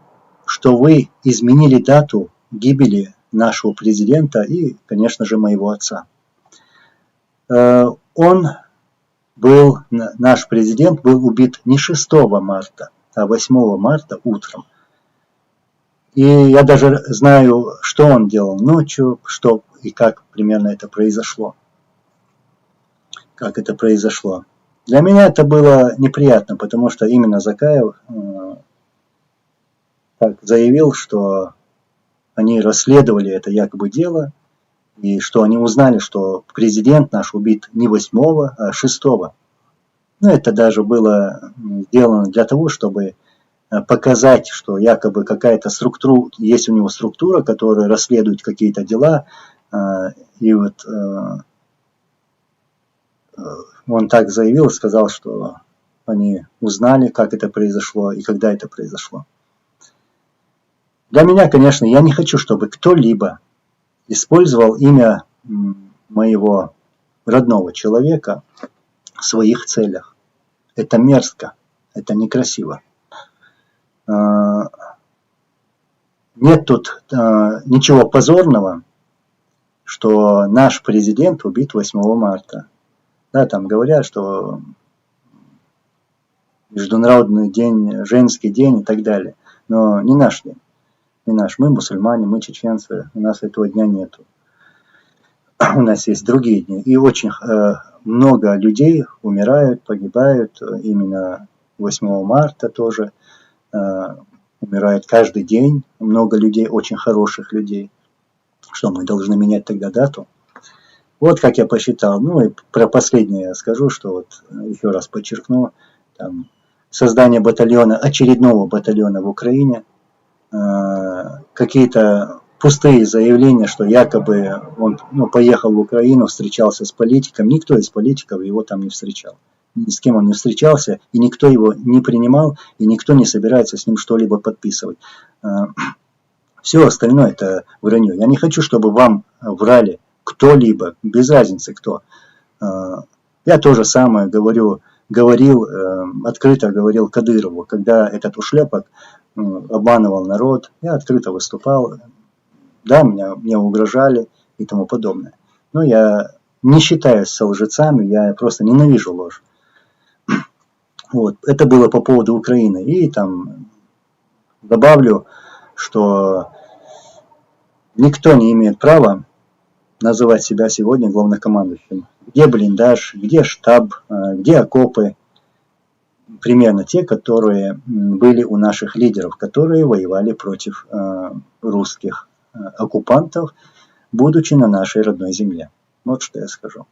S1: что вы изменили дату гибели нашего президента и, конечно же, моего отца. Наш президент был убит не 6 марта, а 8 марта утром. И я даже знаю, что он делал ночью, что и как примерно это произошло. Как это произошло. Для меня это было неприятно, потому что именно Закаев так заявил, что они расследовали это якобы дело, и что они узнали, что президент наш убит не 8, а 6. Ну, это даже было сделано для того, чтобы показать, что якобы какая-то структура, есть у него структура, которая расследует какие-то дела, и вот он так заявил, сказал, что они узнали, как это произошло и когда это произошло. Для меня, конечно, я не хочу, чтобы кто-либо использовал имя моего родного человека в своих целях. Это мерзко, это некрасиво. Нет тут ничего позорного, что наш президент убит 8 марта. Да, там говорят, что Международный день, женский день и так далее. Но не наш день. Не наш. Мы мусульмане, мы чеченцы. У нас этого дня нету. У нас есть другие дни. И очень много людей умирают, погибают именно 8 марта тоже. Умирает каждый день. Много людей, очень хороших людей. Что мы должны менять тогда дату? Вот как я посчитал. Ну и про последнее я скажу, что вот еще раз подчеркну. Там, создание батальона, очередного батальона в Украине. Какие-то пустые заявления, что якобы он поехал в Украину, встречался с политиком. Никто из политиков его там не встречал. Ни с кем он не встречался, и никто его не принимал, и никто не собирается с ним что-либо подписывать. Все остальное это вранье. Я не хочу, чтобы вам врали кто-либо, без разницы кто. Я то же самое открыто говорил Кадырову, когда этот ушлепок обманывал народ, я открыто выступал, да, мне угрожали и тому подобное. Но я не считаюсь со лжецами, я просто ненавижу ложь. Вот. Это было по поводу Украины. И там добавлю, что никто не имеет права называть себя сегодня главнокомандующим. Где блиндаж, где штаб, где окопы. Примерно те, которые были у наших лидеров, которые воевали против русских оккупантов, будучи на нашей родной земле. Вот что я скажу.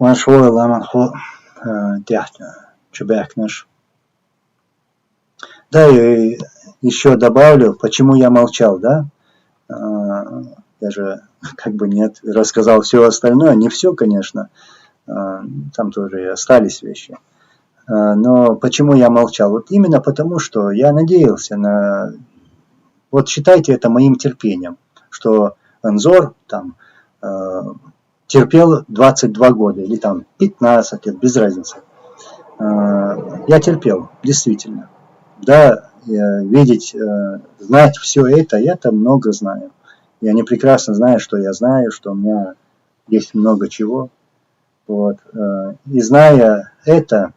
S1: Маршой ламанхо чебякнеш. Да, и еще добавлю, почему я молчал, да? Я же как бы нет, рассказал все остальное, не все, конечно, там тоже и остались вещи. Но почему я молчал? Вот именно потому, что я надеялся на... Вот считайте это моим терпением, что Анзор там терпел 22 года или там 15 лет, без разницы. Я терпел, действительно. Да, видеть, знать все это, я-то много знаю. И они прекрасно знают, что я знаю, что у меня есть много чего. Вот. И зная это,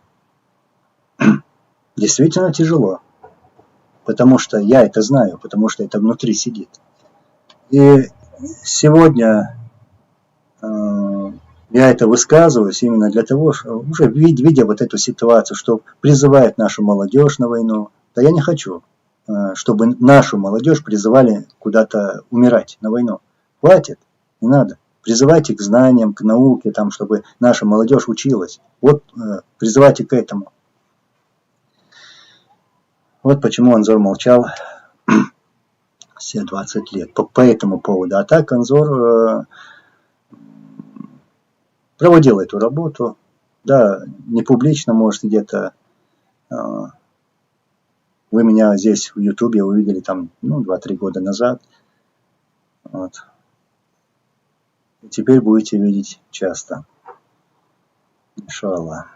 S1: действительно тяжело. Потому что я это знаю, потому что это внутри сидит. И сегодня я это высказываюсь именно для того, что уже видя вот эту ситуацию, что призывает нашу молодежь на войну. Да я не хочу, чтобы нашу молодежь призывали куда-то умирать на войну. Хватит, не надо. Призывайте к знаниям, к науке, там, чтобы наша молодежь училась. Вот призывайте к этому. Вот почему Анзор молчал все 20 лет. По этому поводу. А так Анзор проводил эту работу. Да, не публично, может, где-то. Вы меня здесь в Ютубе увидели там, 2-3 года назад. Вот. И теперь будете видеть часто. Иншаллах.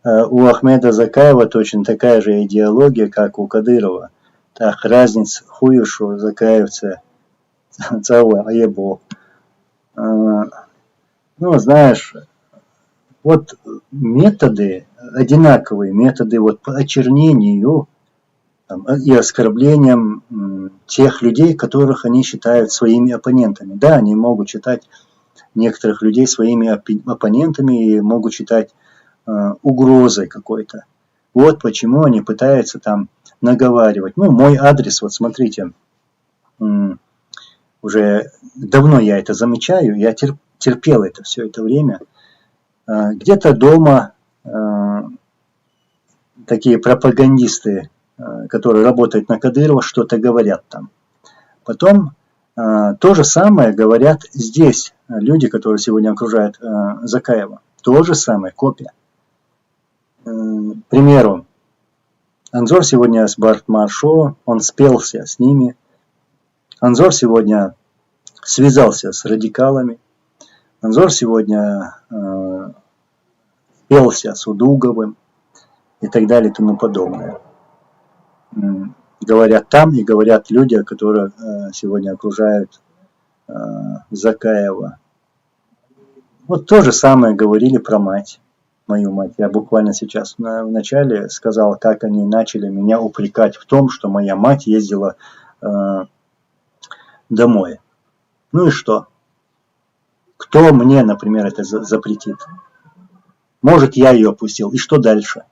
S1: У Ахмеда Закаева точно такая же идеология, как у Кадырова. Так, разница хуюшу закаевца целое ебо. Знаешь, вот методы, одинаковые методы вот по очернению и оскорблениям тех людей, которых они считают своими оппонентами. Да, они могут считать некоторых людей своими оппонентами и могут считать угрозой какой-то. Вот почему они пытаются там наговаривать. Мой адрес, вот смотрите, уже давно я это замечаю, я терпел это все это время. Где-то дома такие пропагандисты, которые работают на Кадырова, что-то говорят там. Потом то же самое говорят здесь люди, которые сегодня окружают Закаева. То же самое, копия. К примеру, Анзор сегодня с Бартмаршо, он спелся с ними. Анзор сегодня связался с радикалами. Анзор сегодня спелся с Удуговым и так далее и тому подобное. Говорят там и говорят люди, которые сегодня окружают Закаева. Вот то же самое говорили про мать. Мою мать. Я буквально сейчас в начале сказал, как они начали меня упрекать в том, что моя мать ездила домой. Ну и что? Кто мне, например, это запретит? Может, я ее опустил. И что дальше?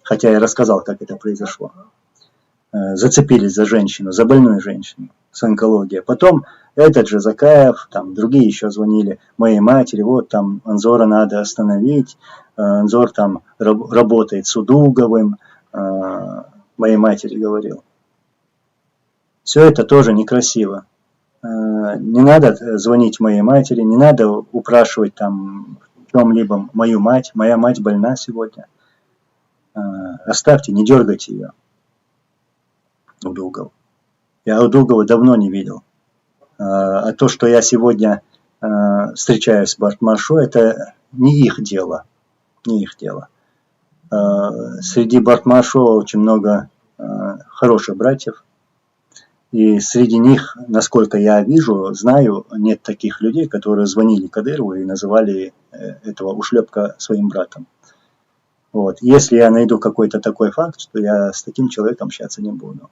S1: Хотя я рассказал, как это произошло. Зацепились за женщину, за больную женщину с онкологией. Потом этот же Закаев, там другие еще звонили моей матери, вот там Анзора надо остановить, Анзор там работает с Удуговым, моей матери говорил. Все это тоже некрасиво. Не надо звонить моей матери, не надо упрашивать там в чем-либо мою мать. Моя мать больна сегодня. Оставьте, не дергайте ее. Удугов. Я Удугова давно не видел. А то, что я сегодня встречаюсь с Бартмаршо, это не их дело. Не их дело. Среди Бартмаршо очень много хороших братьев. И среди них, насколько я вижу, знаю, нет таких людей, которые звонили Кадырову и называли этого ушлепка своим братом. Вот. Если я найду какой-то такой факт, то я с таким человеком общаться не буду.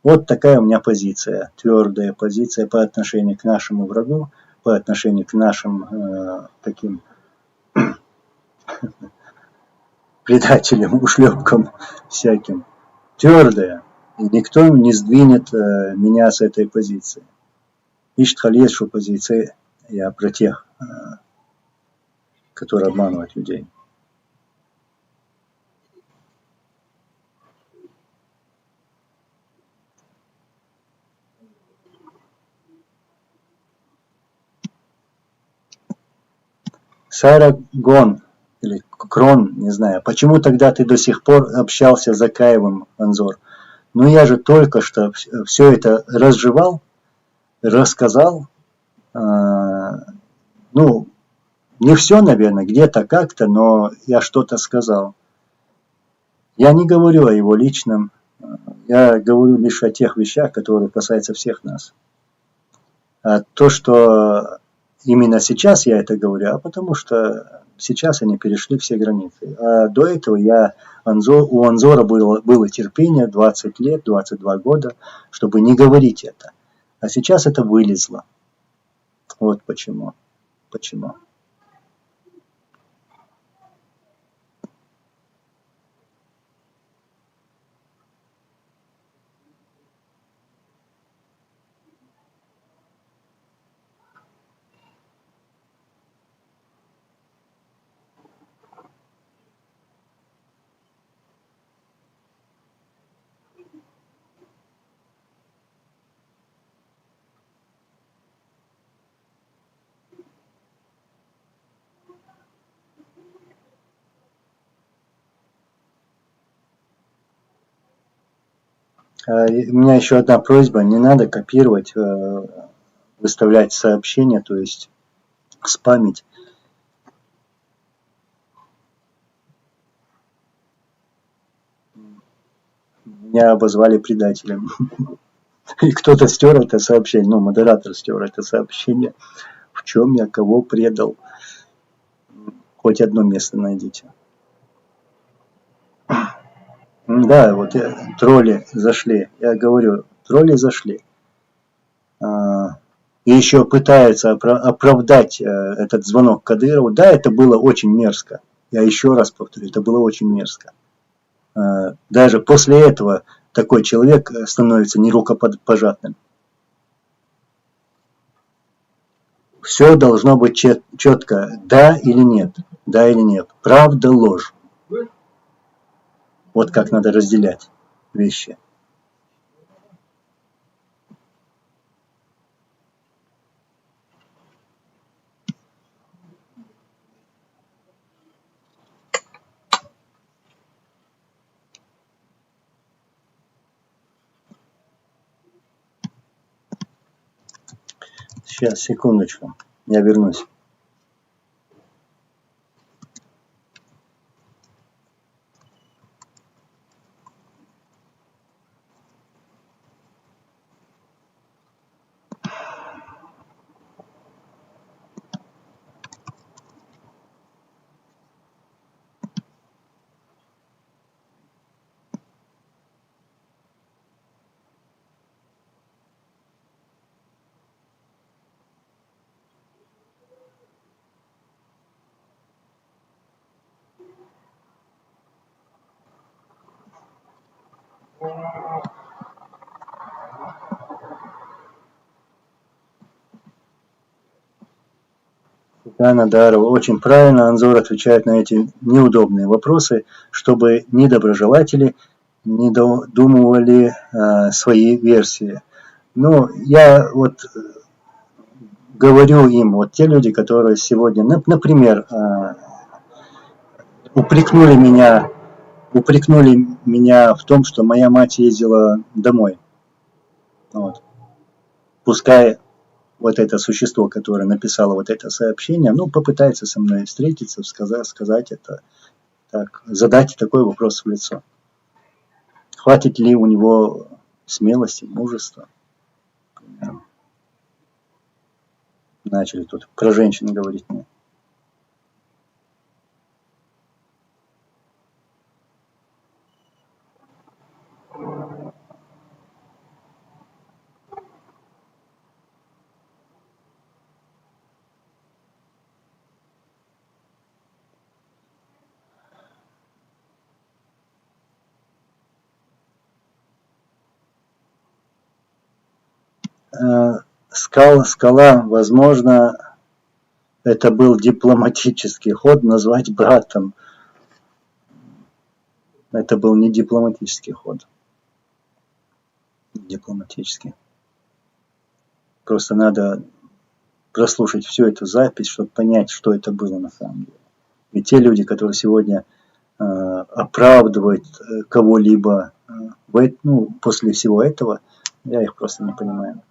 S1: Вот такая у меня позиция, твердая позиция по отношению к нашему врагу, по отношению к нашим таким предателям, ушлепкам всяким. Твердая. И никто не сдвинет меня с этой позиции. Ищет халешу позиции, я про тех, которые обманывают людей. Сара Гон, или Крон, не знаю, почему тогда ты до сих пор общался с Закаевым, Анзор? Ну я же только что все это разжевал, рассказал. Ну, не все, наверное, где-то как-то, но я что-то сказал. Я не говорю о его личном, я говорю лишь о тех вещах, которые касаются всех нас. А то, что именно сейчас я это говорю, потому что сейчас они перешли все границы. А до этого у Анзора было терпение 20 лет, 22 года, чтобы не говорить это. А сейчас это вылезло. Вот почему. Почему. У меня еще одна просьба, не надо копировать, выставлять сообщения, то есть спамить. Меня обозвали предателем. И кто-то стер это сообщение, ну, модератор стер это сообщение. В чем я кого предал? Хоть одно место найдите. Да, вот тролли зашли. Я говорю, тролли зашли. И еще пытаются оправдать этот звонок Кадырову. Да, это было очень мерзко. Я еще раз повторю, это было очень мерзко. Даже после этого такой человек становится нерукопожатным. Все должно быть четко, да или нет, да или нет, правда, ложь. Вот как надо разделять вещи. Сейчас, секундочку, я вернусь. Светлана Дарова, очень правильно Анзор отвечает на эти неудобные вопросы, чтобы недоброжелатели не додумывали свои версии. Ну, я вот говорю им, вот те люди, которые сегодня, например, упрекнули меня в том, что моя мать ездила домой. Вот. пускай вот это существо, которое написало вот это сообщение, ну, попытается со мной встретиться, сказать это, так, задать такой вопрос в лицо. Хватит ли у него смелости, мужества? Начали тут про женщин говорить. Нет. Скала, возможно, это был дипломатический ход назвать братом. Это был не дипломатический ход. Дипломатический. Просто надо прослушать всю эту запись, чтобы понять, что это было на самом деле. Ведь те люди, которые сегодня оправдывают кого-либо после всего этого, я их просто не понимаю.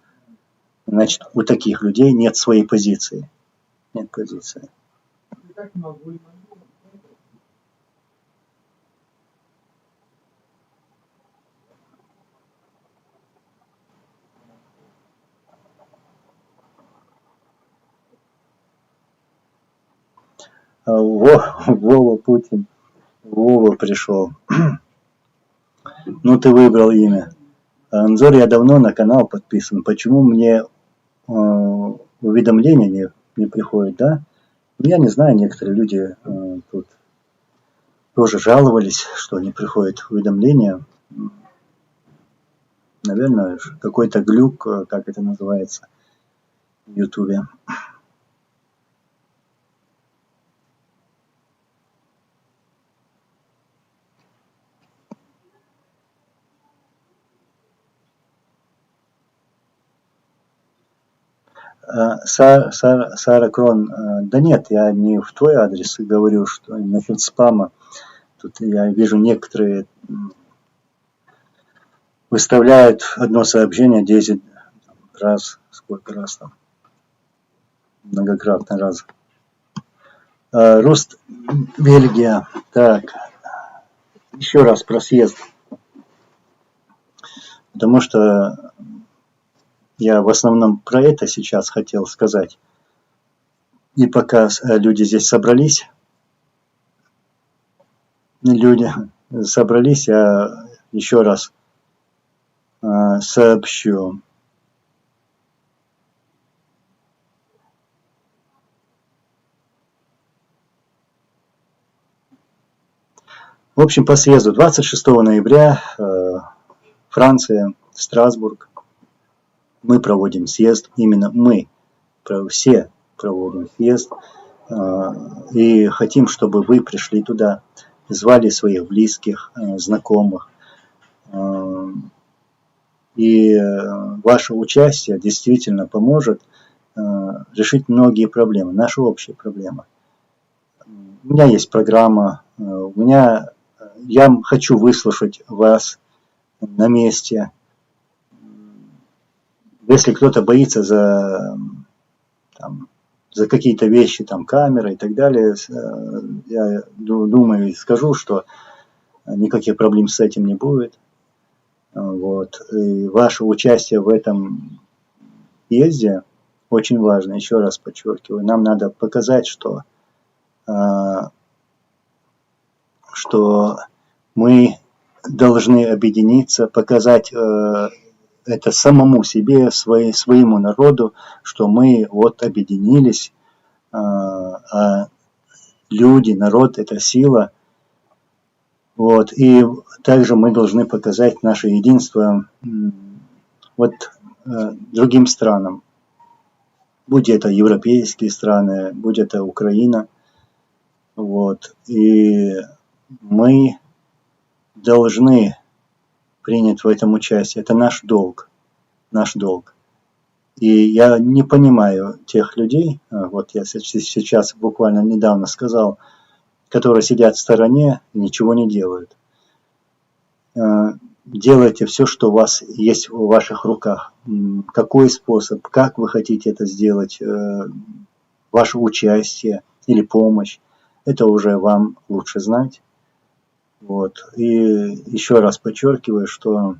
S1: Значит, у таких людей нет своей позиции. Нет позиции. Вова Путин. Вова пришел. Ну, ты выбрал имя. Анзор, я давно на канал подписан. Почему мне уведомления не приходят, да? Я не знаю, некоторые люди тут тоже жаловались, что не приходят уведомления. Наверное, какой-то глюк, как это называется в Ютубе. Сара Крон, да нет, я не в твой адрес говорю, что насчет спама. Тут я вижу, некоторые выставляют одно сообщение 10 раз, сколько раз там, многократно раз. Руст, Бельгия, так, еще раз про съезд, потому что я в основном про это сейчас хотел сказать. И пока люди здесь собрались, я еще раз сообщу. В общем, по съезду 26 ноября Франция, Страсбург. Мы проводим съезд, именно мы, все проводим съезд. И хотим, чтобы вы пришли туда, звали своих близких, знакомых. И ваше участие действительно поможет решить многие проблемы, наши общие проблемы. У меня есть программа, я хочу выслушать вас на месте. Если кто-то боится за какие-то вещи, там камеры и так далее, я думаю и скажу, что никаких проблем с этим не будет. Вот. И ваше участие в этом съезде очень важно, еще раз подчеркиваю. Нам надо показать, что мы должны объединиться, показать это самому себе, своему народу, что мы вот объединились, а люди, народ – это сила. Вот. И также мы должны показать наше единство другим странам. Будь это европейские страны, будь это Украина. Вот. И мы должны принять в этом участие. Это наш долг. И я не понимаю тех людей, вот я сейчас буквально недавно сказал, которые сидят в стороне и ничего не делают. делайте все, что у вас есть в ваших руках. Какой способ, как вы хотите это сделать, ваше участие или помощь, это уже вам лучше знать. Вот. И еще раз подчеркиваю, что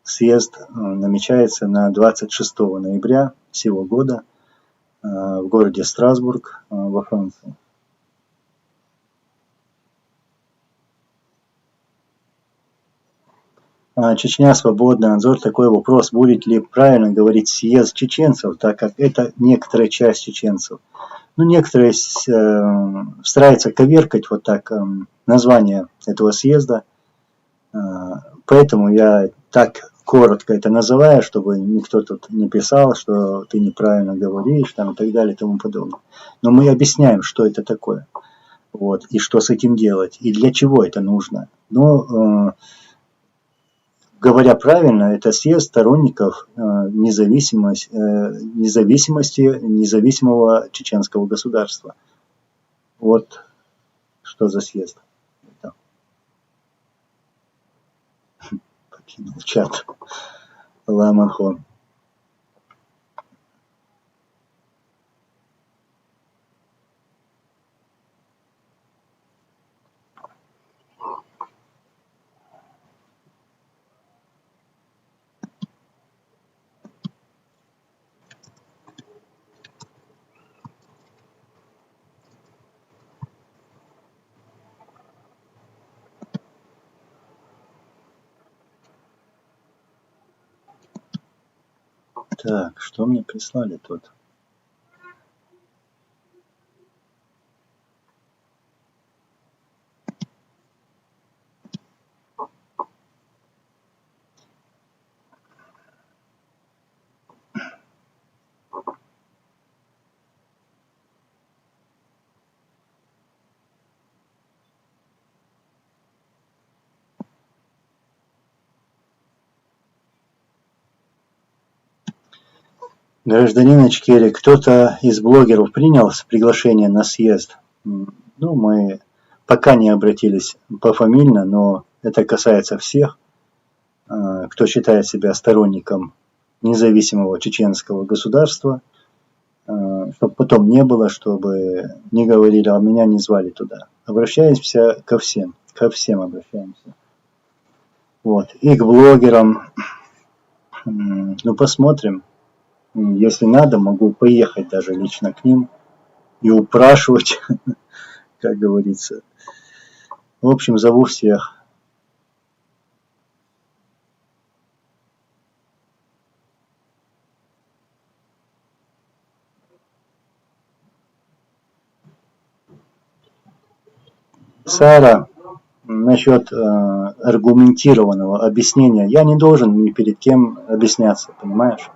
S1: съезд намечается на 26 ноября сего года в городе Страсбург во Франции. Чечня свободна. Анзор, такой вопрос. Будет ли правильно говорить съезд чеченцев, так как это некоторая часть чеченцев? Ну, некоторые стараются коверкать вот так название этого съезда. Поэтому я так коротко это называю, чтобы никто тут не писал, что ты неправильно говоришь, там, и так далее, и тому подобное. Но мы объясняем, что это такое, вот, и что с этим делать, и для чего это нужно. Но, говоря правильно, это съезд сторонников независимости независимого чеченского государства. Вот что за съезд. Покинул чат. Ламанхон. Так, что мне прислали тут? Гражданин Ичкерия, кто-то из блогеров принял приглашение на съезд? Ну, мы пока не обратились пофамильно, но это касается всех, кто считает себя сторонником независимого чеченского государства, чтобы потом не было, чтобы не говорили, а меня не звали туда. Обращаемся ко всем обращаемся. Вот. И к блогерам. Ну, посмотрим. Если надо, могу поехать даже лично к ним и упрашивать, как говорится. В общем, зову всех. Сара, насчет аргументированного объяснения. Я не должен ни перед кем объясняться, понимаешь?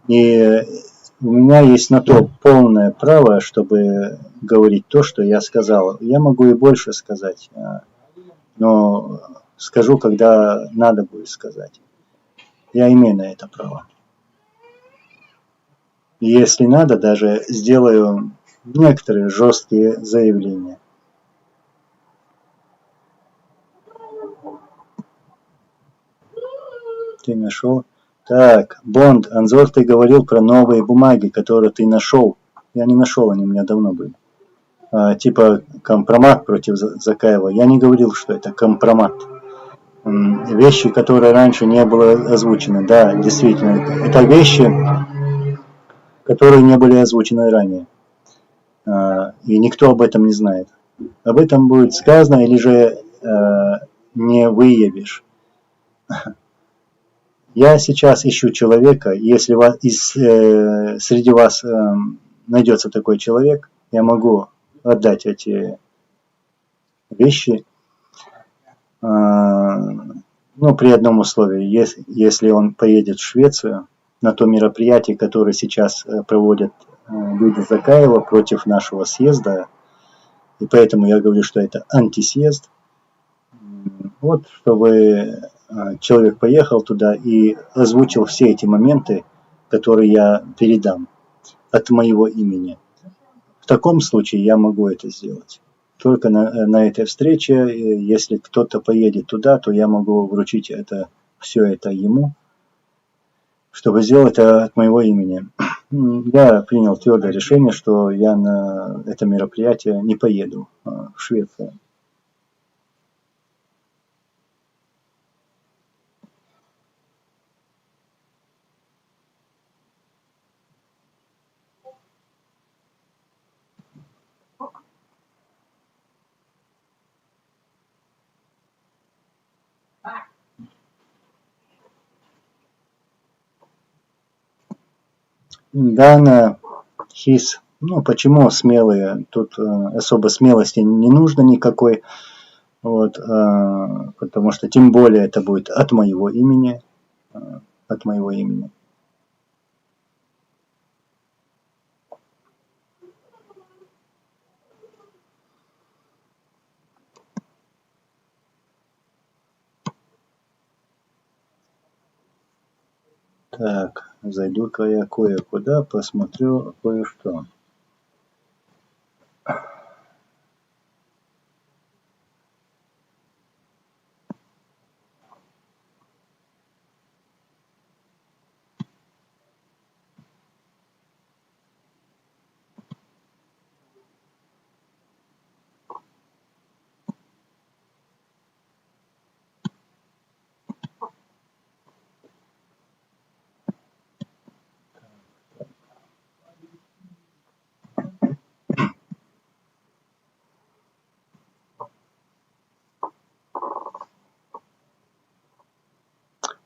S1: И у меня есть на то полное право, чтобы говорить то, что я сказал. Я могу и больше сказать, но скажу, когда надо будет сказать. Я имею на это право. И если надо, даже сделаю некоторые жесткие заявления. Ты нашел? Так, Бонд, Анзор, ты говорил про новые бумаги, которые ты нашел. Я не нашел, они у меня давно были. Типа компромат против Закаева. Я не говорил, что это компромат. Вещи, которые раньше не было озвучены. Да, действительно, это вещи, которые не были озвучены ранее. И никто об этом не знает. Об этом будет сказано или же не выявишь. Я сейчас ищу человека, если среди вас найдется такой человек, я могу отдать эти вещи, но при одном условии, если он поедет в Швецию на то мероприятие, которое сейчас проводят люди Закаева против нашего съезда, и поэтому я говорю, что это антисъезд. Вот, чтобы человек поехал туда и озвучил все эти моменты, которые я передам от моего имени. В таком случае я могу это сделать. только на этой встрече. Если кто-то поедет туда, то я могу вручить все это ему, чтобы сделать это от моего имени. Я принял твердое решение, что я на это мероприятие не поеду в Швецию. Дана, Хис, почему смелые? Тут особо смелости не нужно никакой, потому что тем более это будет от моего имени, Так, зайду-ка я кое-куда, посмотрю кое-что.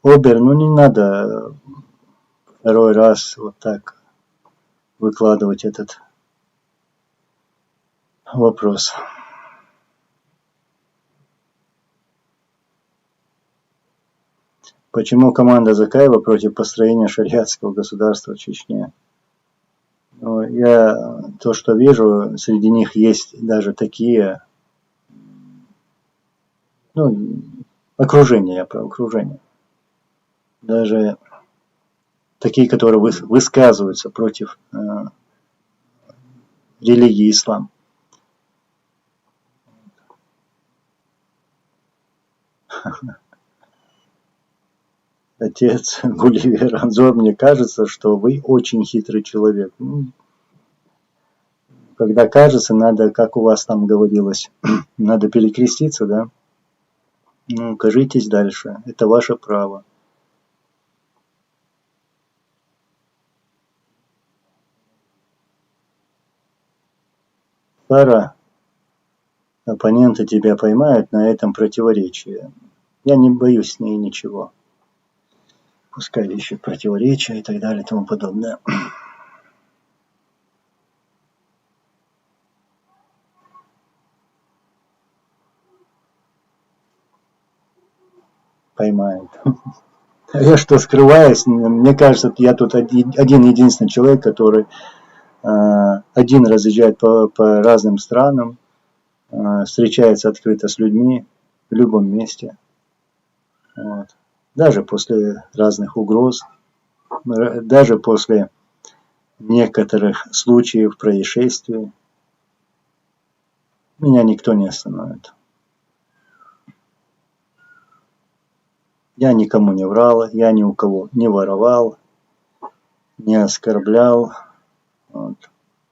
S1: Обер, не надо второй раз вот так выкладывать этот вопрос. Почему команда Закаева против построения шариатского государства в Чечне? Я то, что вижу, среди них есть даже такие, окружение, я про окружение. Даже такие, которые высказываются против религии ислам. Отец Гулливер, Анзор, мне кажется, что вы очень хитрый человек. Когда кажется, надо, как у вас там говорилось, надо перекреститься, да? Кажитесь дальше, это ваше право. Сара, оппоненты тебя поймают на этом противоречии. Я не боюсь с ней ничего. Пускай ищут противоречия и так далее и тому подобное. Поймают. Я что, скрываюсь? Мне кажется, я тут один-единственный человек, который один разъезжает по разным странам, встречается открыто с людьми в любом месте. Даже после разных угроз, даже после некоторых случаев происшествий, меня никто не остановит. Я никому не врал, я ни у кого не воровал, не оскорблял.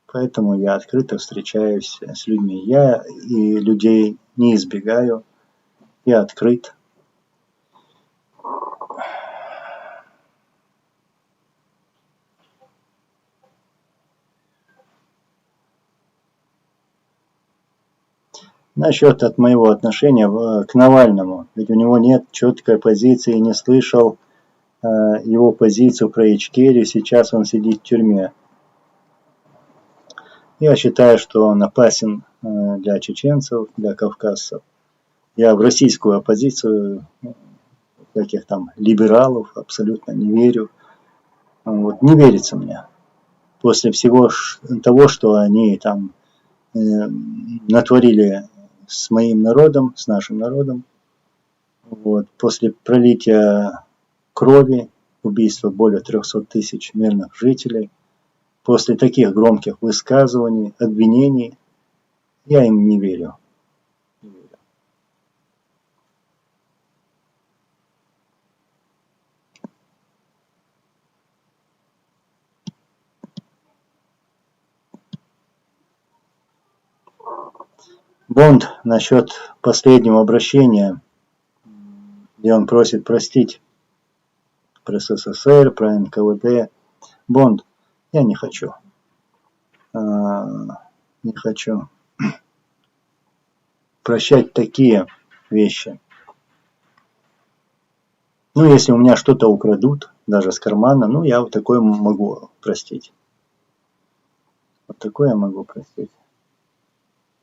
S1: Поэтому я открыто встречаюсь с людьми. Я и людей не избегаю, я открыт. Насчет от моего отношения к Навальному, ведь у него нет четкой позиции, не слышал его позицию про Ичкерию, сейчас он сидит в тюрьме. Я считаю, что он опасен для чеченцев, для кавказцев. Я в российскую оппозицию, каких там либералов, абсолютно не верю. Не верится мне. После всего того, что они там натворили с моим народом, с нашим народом, после пролития крови, убийства более 300 тысяч мирных жителей, после таких громких высказываний, обвинений, Я им не верю. Бонд насчет последнего обращения, где он просит простить про СССР, про НКВД. Бонд, я не хочу. Не хочу прощать такие вещи. Ну, если у меня что-то украдут, даже с кармана, ну, я вот такое могу простить. Вот такое я могу простить.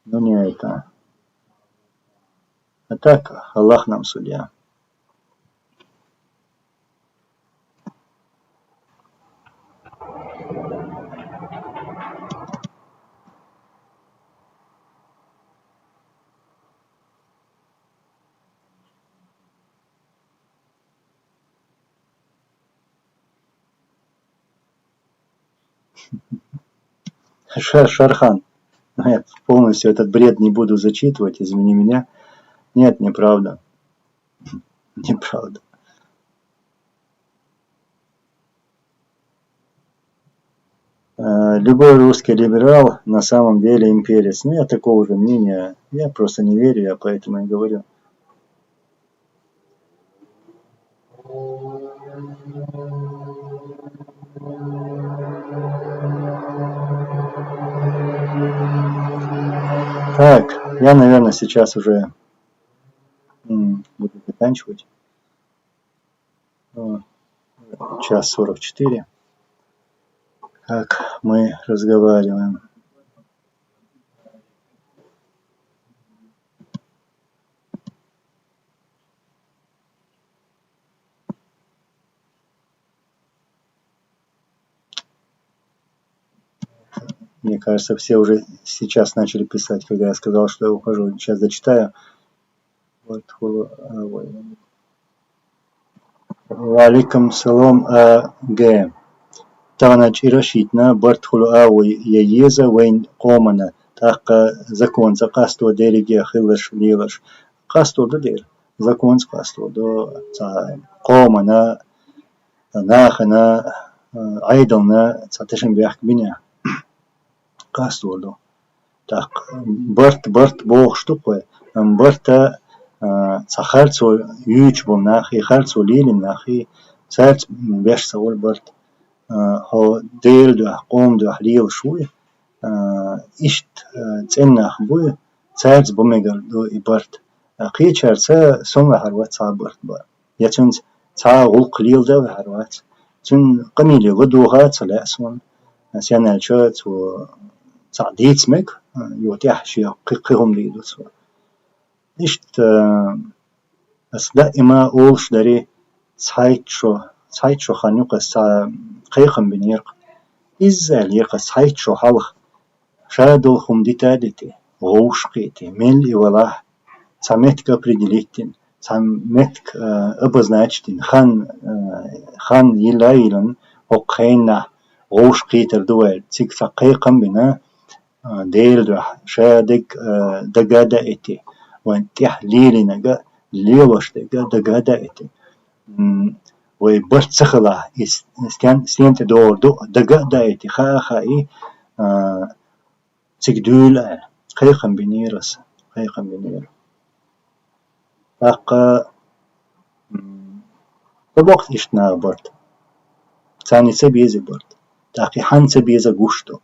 S1: Но не это. А так, Аллах нам судья. Шархан, я полностью этот бред не буду зачитывать, извини меня. Нет, неправда. Неправда. Любой русский либерал на самом деле имперец. Ну, я такого же мнения. Я просто не верю, я поэтому и говорю. Так, я, наверное, сейчас уже буду заканчивать. 1:44. Как мы разговариваем. Мне кажется, все уже сейчас начали писать, когда я сказал, что я ухожу. Сейчас зачитаю. Валикум салам г. Танач ирашитна бартхулу ауи яеза вейн комана. Так закон за касту дереге хилаш лилаш. Касту да дер. Закон с касту до комана нахана айдална цатешен бяхк биня. Касту до. Так барт бог штукой. Барта цахарцу ючбом нахи харцу лилин нахи царц бяш савол барт. هو ديل ده قوم ده حليل شوي إشت تنح بوي تاج بوميجر دو إبرت قيشر تا سوم هروات صابرت با يتون تا غلق ليل ده هروات تون قميلي غدوها تلا أسون سيانا شو تو تعديت مك يوتيح شيء قيهم ليدو تو إشت أصلا إما أولش داري Zeit خانوق قيقم بنيرق إزال يقص حيث حلق شادل خمدتادتي غوشقيتي ملي والله سامتك определитин سامتك обозначтин хан يلايلن وقينا غوشقيتر دوال تيك قيقم بنا ديل رح شادك دقادائتي وانتح ليلنا ليوش دقادائتي وبرت سخلا استنت دور دقا دايتي خاخاي تقدول خيخم بنيرس خيخم بنير أقا طبقت إشنا برت ثاني سبيزي برت تاقي حان سبيزا قوشتو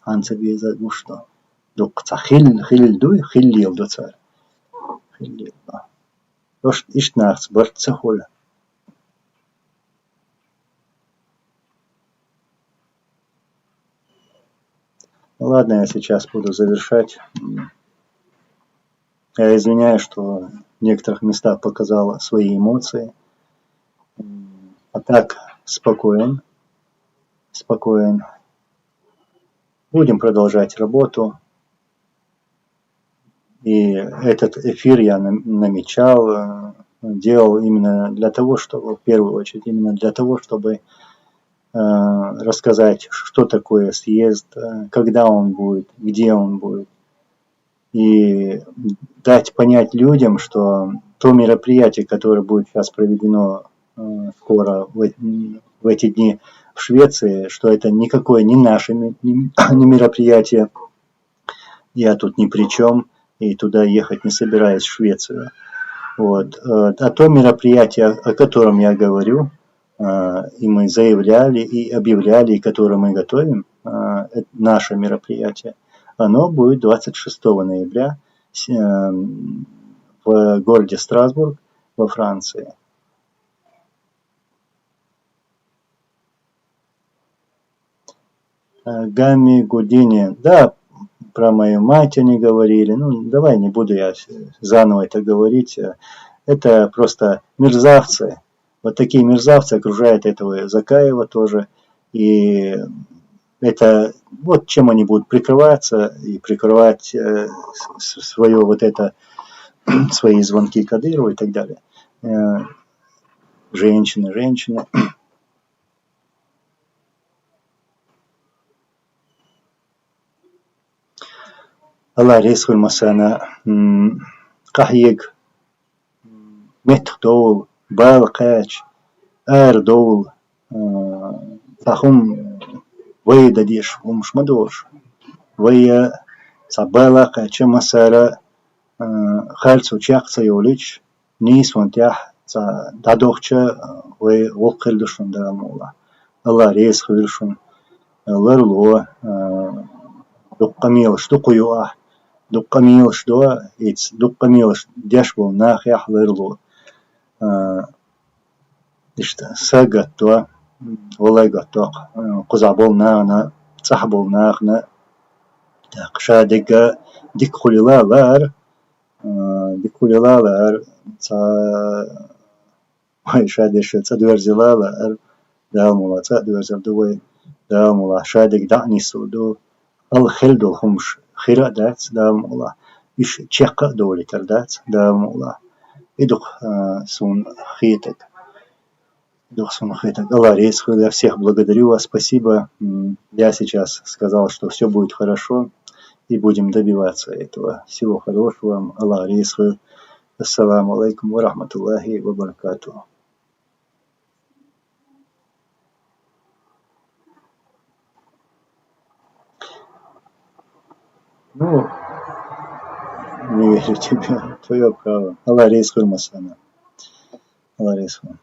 S1: حان سبيزا قوشتو دوق خل دوي خل يلدو تار خل يلدو وش إشنا برت سخولا. Ладно, я сейчас буду завершать. Я извиняюсь, что в некоторых местах показала свои эмоции. А так, спокоен. Будем продолжать работу. И этот эфир я намечал, делал именно для того, чтобы, в первую очередь, именно для того, чтобы рассказать, что такое съезд, когда он будет, где он будет. и дать понять людям, что то мероприятие, которое будет сейчас проведено скоро в эти дни в Швеции, что это никакое не наше не мероприятие, я тут ни при чем, и туда ехать не собираюсь, в Швецию. Вот. А то мероприятие, о котором я говорю, и мы заявляли, и объявляли, и которое мы готовим, это наше мероприятие, оно будет 26 ноября в городе Страсбург во Франции. Гамми Гудини, да, про мою мать они говорили, ну давай не буду я заново это говорить, это просто мерзавцы, вот такие мерзавцы окружают этого Закаева тоже, и это вот чем они будут прикрываться и прикрывать свое вот это, свои звонки Кадырову и так далее. Женщины. Allah resul masana kahiyeg met dol bal qach dol tahum way dadish umshmadosh way sabala qacha masara khalsu chaqsa yolich nis wantah dadoqcha way wolqildushun damola Allah resul shun larlo duqqamil shtuquyuah Дуккамилш доа, иц дуккамилш дяшбол нах яхлырлу. Ишта сагат доа, олагат доа, кузабол нахна, цахбол нахна. Так шадига дикхулилалар, ца шадиш цадверзилалар, дамула цадверзилдуй, дамула шадик дакнисуду, алхилдул хумш. خيرا دات دام الله إيش تشقق دولي تردات دام الله إدق сун хиток Allah рейсху, я всех благодарю вас, спасибо. Я сейчас сказал, что все будет хорошо и будем добиваться этого. Всего хорошего вам. Allah рейсху. Ассаламу алейкум ва рахматуллахи ва баракатуху. Ну, не верю тебе, твое право. Allah рейсху масана. Allah рейсху.